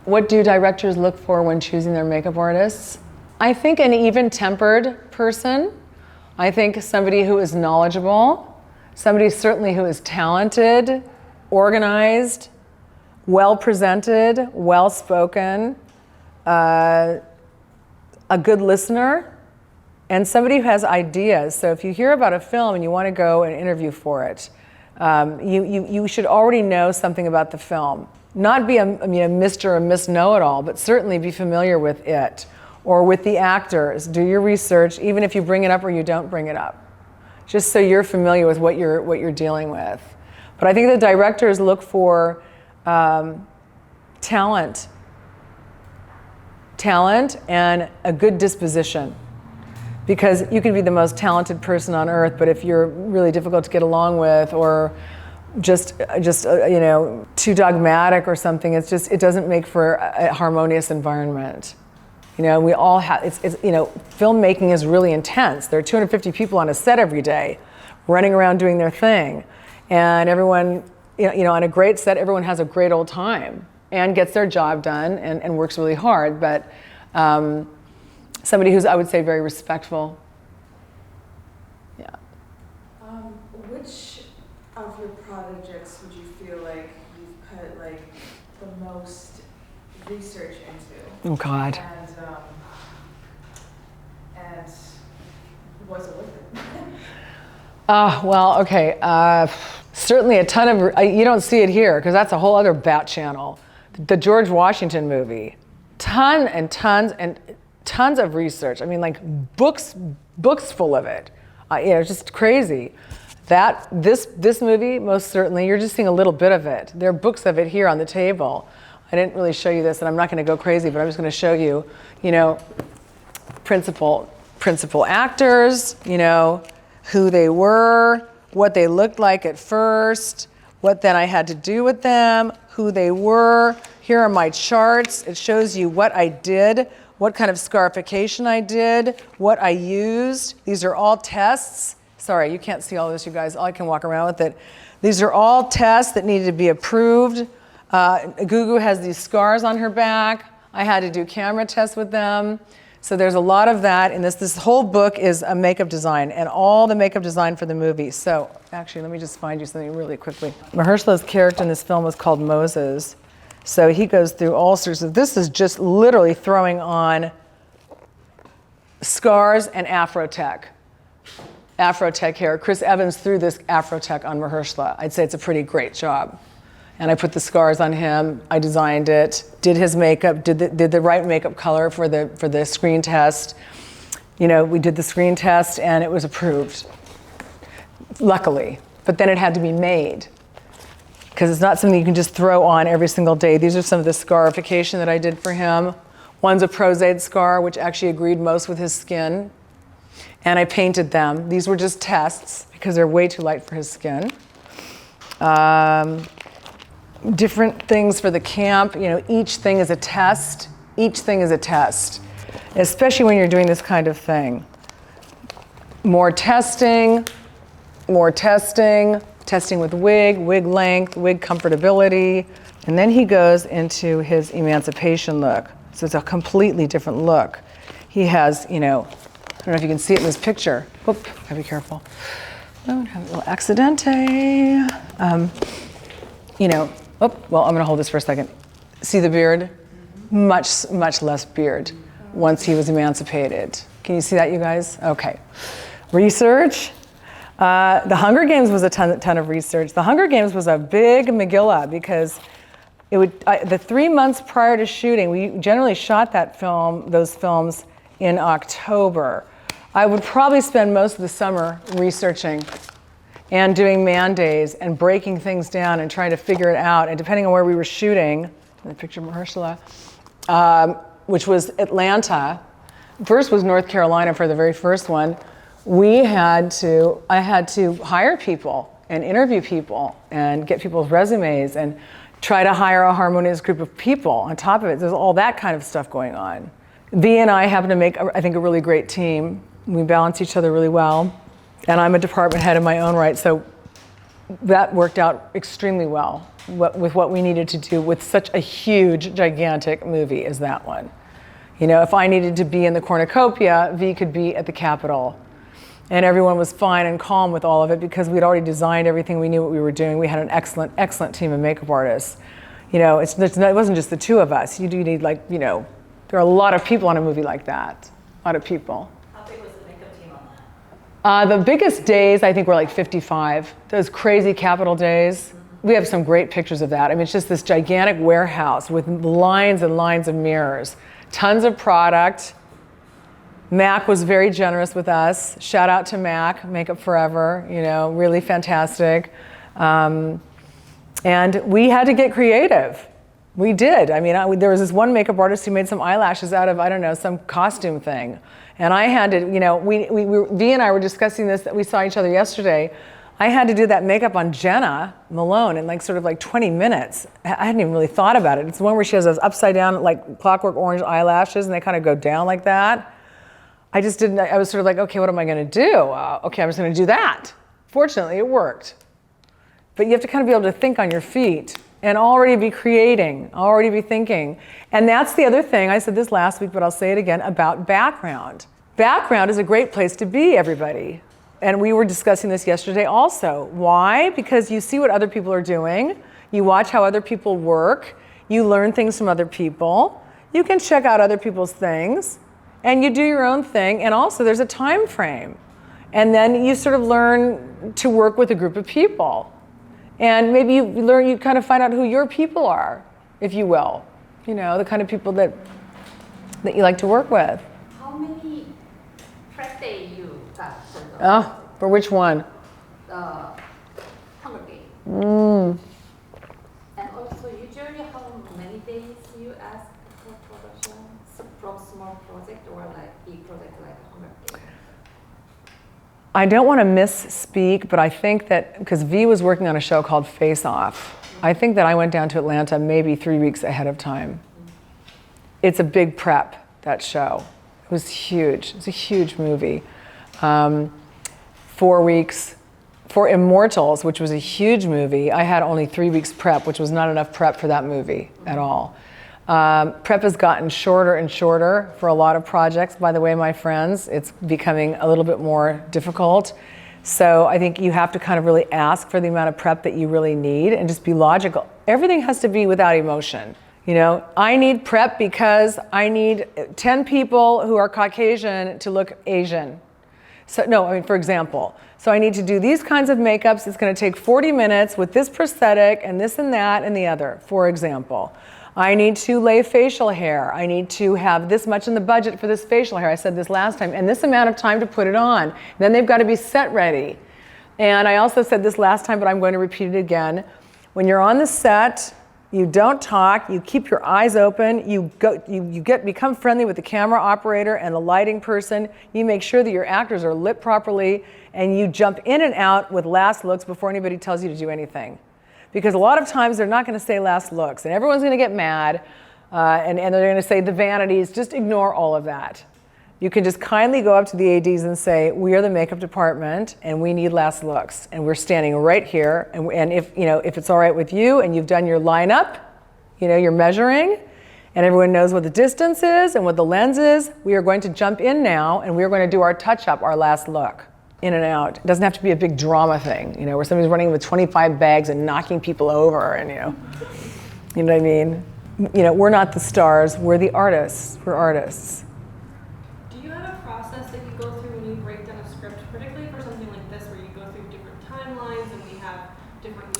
What do directors look for when choosing their makeup artists? I think an even-tempered person. I think somebody who is knowledgeable, somebody certainly who is talented, organized, well-presented, well-spoken, a good listener, and somebody who has ideas. So if you hear about a film and you want to go and interview for it, you should already know something about the film. Not be a Mr. or Miss Know-It-All, but certainly be familiar with it or with the actors. Do your research, even if you bring it up or you don't bring it up, just so you're familiar with what you're dealing with. But I think the directors look for talent and a good disposition. Because you can be the most talented person on earth, but if you're really difficult to get along with or just too dogmatic or something, it doesn't make for a harmonious environment. We all have, filmmaking is really intense. There are 250 people on a set every day running around doing their thing. And everyone, on a great set, everyone has a great old time and gets their job done and works really hard. But somebody who's, I would say, very respectful. Yeah. Which of your projects would you feel like you've put the most research into? Oh God. And was it worth it? Well, okay. Certainly a ton of, you don't see it here because that's a whole other bat channel. The George Washington movie. Tons of research. I mean, books full of it. Just crazy. This movie, most certainly, you're just seeing a little bit of it. There are books of it here on the table. I didn't really show you this, and I'm not going to go crazy, but I'm just going to show you, principal actors, who they were, what they looked like at first, what then I had to do with them, who they were. Here are my charts. It shows you what I did, what kind of scarification I did, what I used. These are all tests. Sorry, you can't see all this, you guys. I can walk around with it. These are all tests that needed to be approved. Gugu has these scars on her back. I had to do camera tests with them. So there's a lot of that. And this whole book is a makeup design and all the makeup design for the movie. So actually, let me just find you something really quickly. Mahershala's character in this film was called Moses. So he goes through all sorts of, this is just literally throwing on scars and Afrotech hair. Chris Evans threw this Afrotech on Mahershala. I'd say it's a pretty great job. And I put the scars on him, I designed it, did his makeup, did the right makeup color for the screen test. We did the screen test and it was approved, luckily. But then it had to be made, because it's not something you can just throw on every single day. These are some of the scarification that I did for him. One's a Prosade scar, which actually agreed most with his skin. And I painted them. These were just tests because they're way too light for his skin. Different things for the camp. Each thing is a test. Each thing is a test, especially when you're doing this kind of thing. More testing with wig length, wig comfortability. And then he goes into his emancipation look. So it's a completely different look. He has, I don't know if you can see it in this picture. Whoop, gotta be careful. Oh, have a little accidente. Well, I'm gonna hold this for a second. See the beard? Much less beard. once he was emancipated. Can you see that, you guys? Okay. Research. The Hunger Games was a ton of research. The Hunger Games was a big Megillah because the 3 months prior to shooting, we generally shot those films in October. I would probably spend most of the summer researching and doing man days and breaking things down and trying to figure it out. And depending on where we were shooting, the picture of Mahershala, which was Atlanta. First was North Carolina for the very first one. I had to hire people and interview people and get people's resumes and try to hire a harmonious group of people on top of it. There's all that kind of stuff going on. V and I happen to make, I think, a really great team. We balance each other really well. And I'm a department head in my own right, so that worked out extremely well with what we needed to do with such a huge, gigantic movie as that one. You know, if I needed to be in the cornucopia, V could be at the Capitol. And everyone was fine and calm with all of it because we'd already designed everything. We knew what we were doing. We had an excellent, excellent team of makeup artists. You know, it wasn't just the two of us. You do need, like, you know, there are a lot of people on a movie like that. A lot of people. How big was the makeup team on that? The biggest days, I think, were like 55. Those crazy Capitol days. We have some great pictures of that. I mean, it's just this gigantic warehouse with lines and lines of mirrors. Tons of product. Mac was very generous with us. Shout out to Mac, Makeup Forever, you know, really fantastic. And we had to get creative. We did. I mean, there was this one makeup artist who made some eyelashes out of, I don't know, some costume thing. And I had to, you know, V and I were discussing this, that we saw each other yesterday. I had to do that makeup on Jenna Malone in like sort of like 20 minutes. I hadn't even really thought about it. It's the one where she has those upside down, like Clockwork Orange eyelashes, and they kind of go down like that. I just didn't, I was sort of like, okay, what am I gonna do? Okay, I'm just gonna do that. Fortunately, it worked. But you have to kind of be able to think on your feet and already be creating, already be thinking. And that's the other thing, I said this last week, but I'll say it again, about background. Background is a great place to be, everybody. And we were discussing this yesterday also. Why? Because you see what other people are doing, you watch how other people work, you learn things from other people, you can check out other people's things, and you do your own thing, and also there's a time frame. And then you sort of learn to work with a group of people. And maybe you kind of find out who your people are, if you will. You know, the kind of people that you like to work with. How many prep days you got for the For which one? Hunger Games? And also, usually how many days you ask for production from small project or like big project like Hunger Games? I don't want to misspeak, but I think that, because V was working on a show called Face Off, I think that I went down to Atlanta maybe 3 weeks ahead of time. It's a big prep, that show. It was huge. It's a huge movie. 4 weeks. For Immortals, which was a huge movie, I had only 3 weeks prep, which was not enough prep for that movie at all. Prep has gotten shorter and shorter for a lot of projects. By the way, my friends, it's becoming a little bit more difficult. So I think you have to kind of really ask for the amount of prep that you really need and just be logical. Everything has to be without emotion. You know, I need prep because I need 10 people who are Caucasian to look Asian. So, no, I mean, for example, so I need to do these kinds of makeups. It's going to take 40 minutes with this prosthetic and this and that and the other, for example. I need to lay facial hair. I need to have this much in the budget for this facial hair. I said this last time, and this amount of time to put it on. Then they've got to be set ready. And I also said this last time, but I'm going to repeat it again. When you're on the set, you don't talk, you keep your eyes open, you become friendly with the camera operator and the lighting person, you make sure that your actors are lit properly, and you jump in and out with last looks before anybody tells you to do anything. Because a lot of times they're not going to say last looks, and everyone's going to get mad, and they're going to say the vanities. Just ignore all of that. You can just kindly go up to the ADs and say, we are the makeup department, and we need last looks, and we're standing right here. And if it's all right with you, and you've done your lineup, you're measuring, and everyone knows what the distance is and what the lens is, we are going to jump in now, and we are going to do our touch-up, our last look. In and out. It doesn't have to be a big drama thing, where somebody's running with 25 bags and knocking people over, and you know what I mean? We're not the stars, we're the artists. We're artists.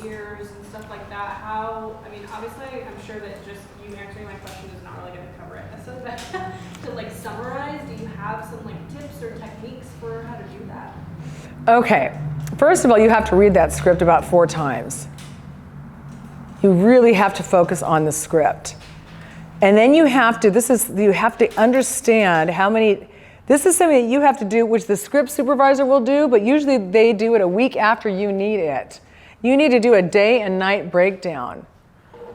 years and stuff like that, how, I mean, obviously, I'm sure that just you answering my question is not really gonna cover it. So that, to like summarize, do you have some like tips or techniques for how to do that? Okay, first of all, you have to read that script about 4 times. You really have to focus on the script. And then you have to understand how many, this is something that you have to do, which the script supervisor will do, but usually they do it a week after you need it. You need to do a day and night breakdown.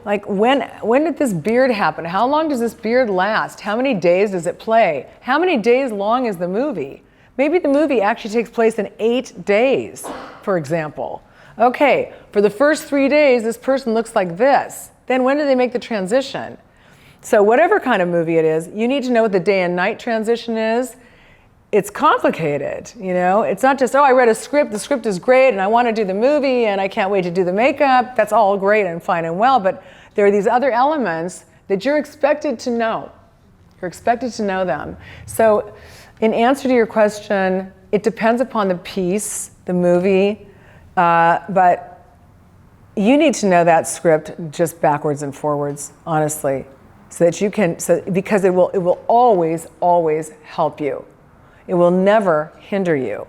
Like when did this beard happen? How long does this beard last? How many days does it play? How many days long is the movie? Maybe the movie actually takes place in 8 days, for example. Okay, for the first 3 days, this person looks like this. Then when do they make the transition? So whatever kind of movie it is, you need to know what the day and night transition is. It's complicated, you know? It's not just, oh, I read a script, the script is great, and I want to do the movie, and I can't wait to do the makeup. That's all great and fine and well, but there are these other elements that you're expected to know. You're expected to know them. So in answer to your question, it depends upon the piece, the movie, but you need to know that script just backwards and forwards, honestly, so that you can, because it will always, always help you. It will never hinder you.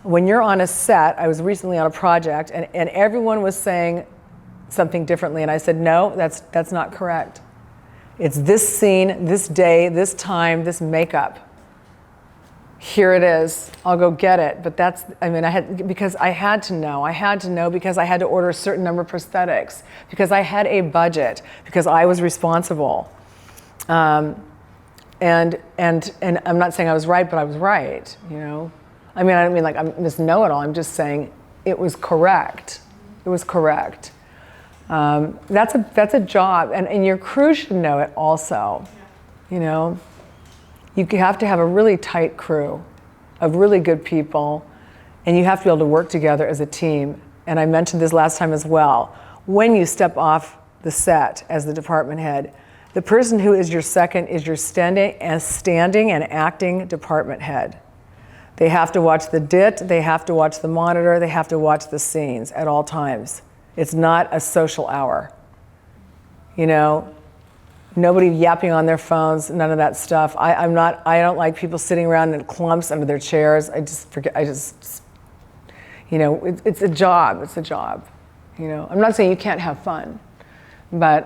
When you're on a set, I was recently on a project, and everyone was saying something differently, and I said, no, that's not correct. It's this scene, this day, this time, this makeup. Here it is. I'll go get it. But that's, I mean, because I had to know. I had to know because I had to order a certain number of prosthetics, because I had a budget, because I was responsible. And I'm not saying I was right, but I was right, you know? I mean, I don't mean like I'm this know-it-all. I'm just saying it was correct. It was correct. That's a job, and your crew should know it also, you know? You have to have a really tight crew of really good people, and you have to be able to work together as a team. And I mentioned this last time as well. When you step off the set as the department head, the person who is your second is your standing and acting department head. They have to watch the DIT, they have to watch the monitor, they have to watch the scenes at all times. It's not a social hour. You know, nobody yapping on their phones, none of that stuff. I don't like people sitting around in clumps under their chairs. You know, it's a job, you know. I'm not saying you can't have fun, but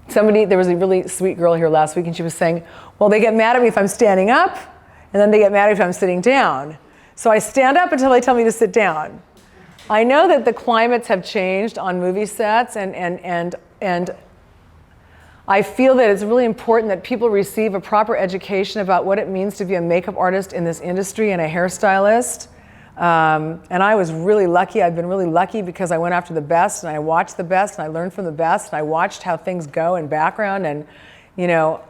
there was a really sweet girl here last week, and she was saying, well, they get mad at me if I'm standing up, and then they get mad at me if I'm sitting down. So I stand up until they tell me to sit down. I know that the climates have changed on movie sets, and I feel that it's really important that people receive a proper education about what it means to be a makeup artist in this industry and a hairstylist. And I was really lucky. I've been really lucky because I went after the best, and I watched the best, and I learned from the best, and I watched how things go in background. And, you know,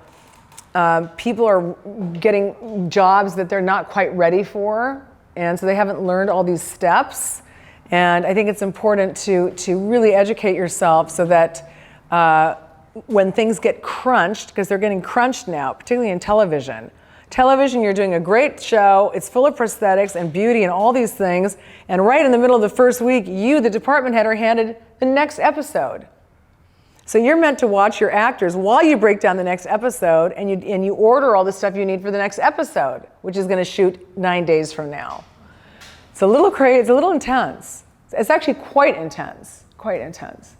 people are getting jobs that they're not quite ready for, and so they haven't learned all these steps. And I think it's important to really educate yourself so that when things get crunched, because they're getting crunched now, particularly in television. Television, you're doing a great show, it's full of prosthetics and beauty and all these things, and right in the middle of the first week, you, the department head, are handed the next episode. So you're meant to watch your actors while you break down the next episode, and you order all the stuff you need for the next episode, which is gonna shoot 9 days from now. It's a little crazy, it's a little intense. It's actually quite intense,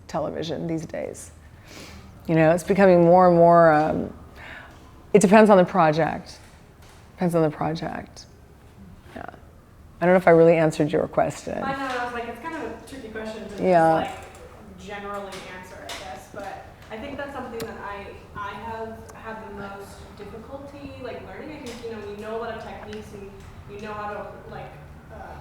television these days. You know, it's becoming more and more, it depends on the project. Yeah. I don't know if I really answered your question. I know, I was like, it's kind of a tricky question to Yeah. just like generally answer, I guess, but I think that's something that I have had the most difficulty like learning. I think, you know a lot of techniques and you know how to like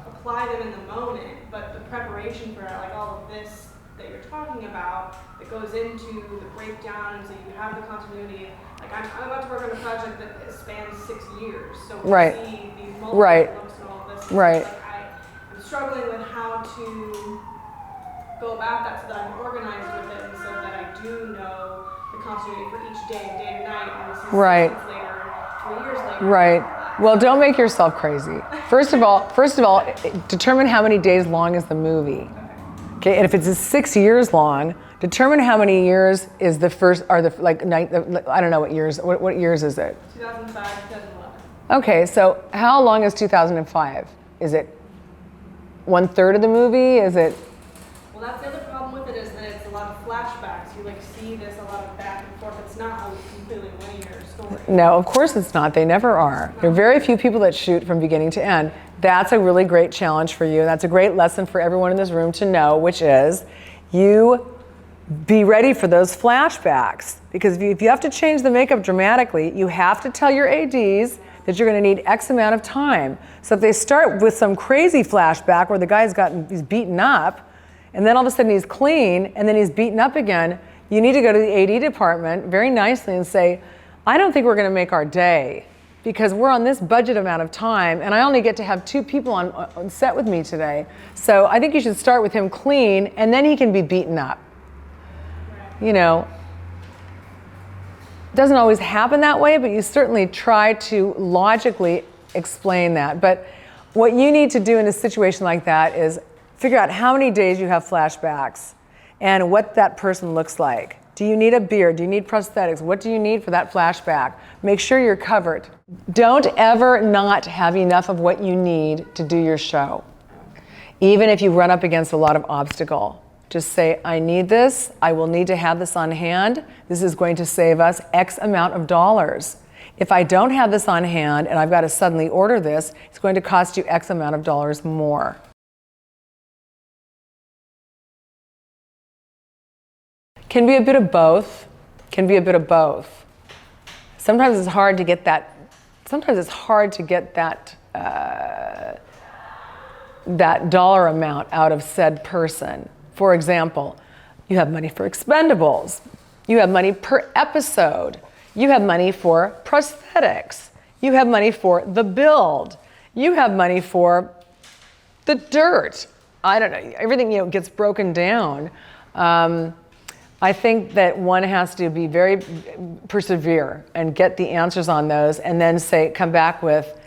apply them in the moment, but the preparation for like all of this that you're talking about that goes into the breakdown, and so you have the continuity. Like I'm about to work on a project that spans 6 years, so we Right. see these multiple Right. looks and all of this. Right. Like I'm struggling with how to go about that so that I'm organized with it, and so that I do know the continuity for each day to night, and this is Right. 6 months later, 3 years later. Right. Well, don't make yourself crazy. First of all, determine how many days long is the movie. Okay, and if it's 6 years long, determine how many years is the first, are the, like, I don't know what years, what years is it? 2005, 2011. Okay, so how long is 2005? Is it 1/3 of the movie? Is it? Well, that's the other problem with it is that it's a lot of flashbacks. You like see this a lot of back and forth. It's not a completely linear story. No, of course it's not. They never are. There are very few people that shoot from beginning to end. That's a really great challenge for you. That's a great lesson for everyone in this room to know, which is you be ready for those flashbacks. Because if you have to change the makeup dramatically, you have to tell your ADs that you're going to need X amount of time. So if they start with some crazy flashback where the guy's he's beaten up, and then all of a sudden he's clean, and then he's beaten up again, you need to go to the AD department very nicely and say, I don't think we're going to make our day because we're on this budget amount of time, and I only get to have 2 people on set with me today. So I think you should start with him clean, and then he can be beaten up. You know, it doesn't always happen that way, but you certainly try to logically explain that. But what you need to do in a situation like that is figure out how many days you have flashbacks and what that person looks like. Do you need a beard? Do you need prosthetics? What do you need for that flashback? Make sure you're covered. Don't ever not have enough of what you need to do your show, even if you run up against a lot of obstacle. Just say, I need this. I will need to have this on hand. This is going to save us X amount of dollars. If I don't have this on hand and I've got to suddenly order this, it's going to cost you X amount of dollars more. Can be a bit of both. Can be a bit of both. Sometimes it's hard to get that. Sometimes it's hard to get that that dollar amount out of said person. For example, you have money for expendables. You have money per episode. You have money for prosthetics. You have money for the build. You have money for the dirt. I don't know. Everything gets broken down. I think that one has to be very persevere and get the answers on those, and then come back with,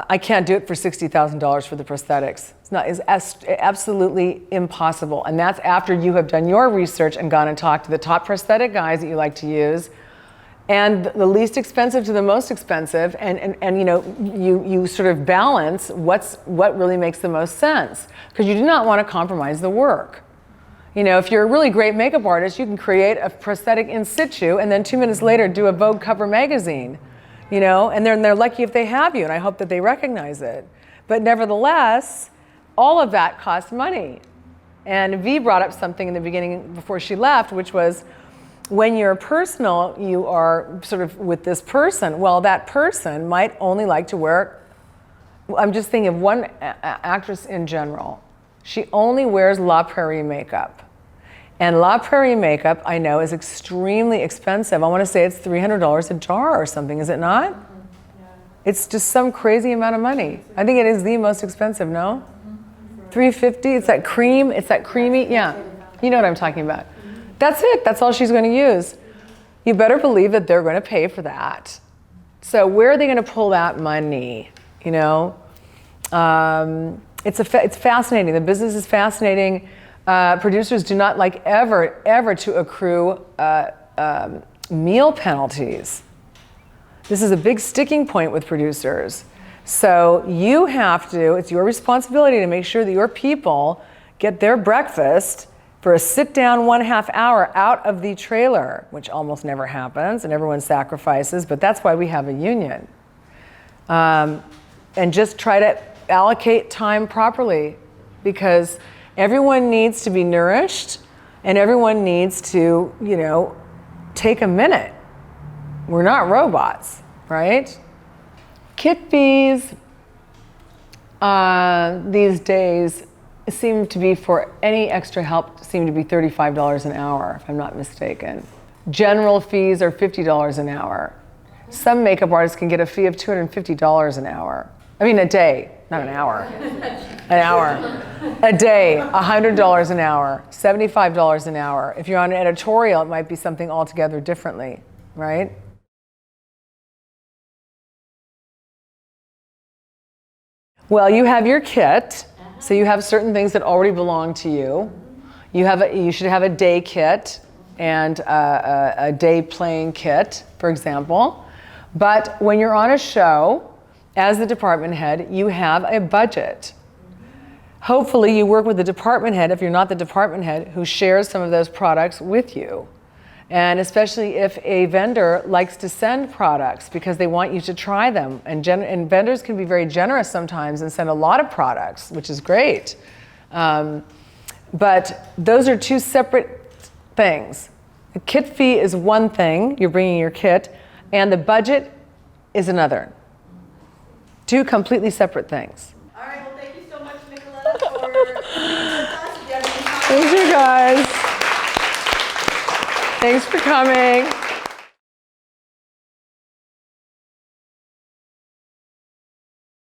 I can't do it for $60,000 for the prosthetics. It's absolutely impossible. And that's after you have done your research and gone and talked to the top prosthetic guys that you like to use, and the least expensive to the most expensive, and you sort of balance what really makes the most sense, because you do not want to compromise the work. If you're a really great makeup artist, you can create a prosthetic in situ and then 2 minutes later do a Vogue cover magazine, and they're lucky if they have you, and I hope that they recognize it. But nevertheless, all of that costs money. And V brought up something in the beginning before she left, which was when you're personal, you are sort of with this person. Well, that person might only like to wear, I'm just thinking of one actress in general. She only wears La Prairie makeup. And La Prairie makeup, I know, is extremely expensive. I want to say it's $300 a jar or something, is it not? Mm-hmm. Yeah. It's just some crazy amount of money. I think it is the most expensive, no? Mm-hmm. $350, it's that creamy, yeah. You know what I'm talking about. Mm-hmm. That's it, that's all she's going to use. You better believe that they're going to pay for that. So where are they going to pull that money, It's fascinating. The business is fascinating. Producers do not like ever to accrue meal penalties. This is a big sticking point with producers. So you have to, it's your responsibility to make sure that your people get their breakfast for a sit-down 1/2 hour out of the trailer, which almost never happens, and everyone sacrifices, but that's why we have a union. And just try to allocate time properly, because everyone needs to be nourished and everyone needs to, take a minute. We're not robots, right? Kit fees these days seem to be, for any extra help, seem to be $35 an hour, if I'm not mistaken. General fees are $50 an hour. Some makeup artists can get a fee of $250 an hour. I mean, a day, not an hour. An hour. A day, $100 an hour, $75 an hour. If you're on an editorial, it might be something altogether differently, right? Well, you have your kit. So you have certain things that already belong to you. You should have a day kit and a day playing kit, for example. But when you're on a show, as the department head, you have a budget. Hopefully you work with the department head, if you're not the department head, who shares some of those products with you. And especially if a vendor likes to send products because they want you to try them. And vendors can be very generous sometimes and send a lot of products, which is great. But those are two separate things. The kit fee is one thing, you're bringing your kit, and the budget is another. Two completely separate things. All right, well, thank you so much, Nikoletta, for being with us. Thank you guys. Thanks for coming.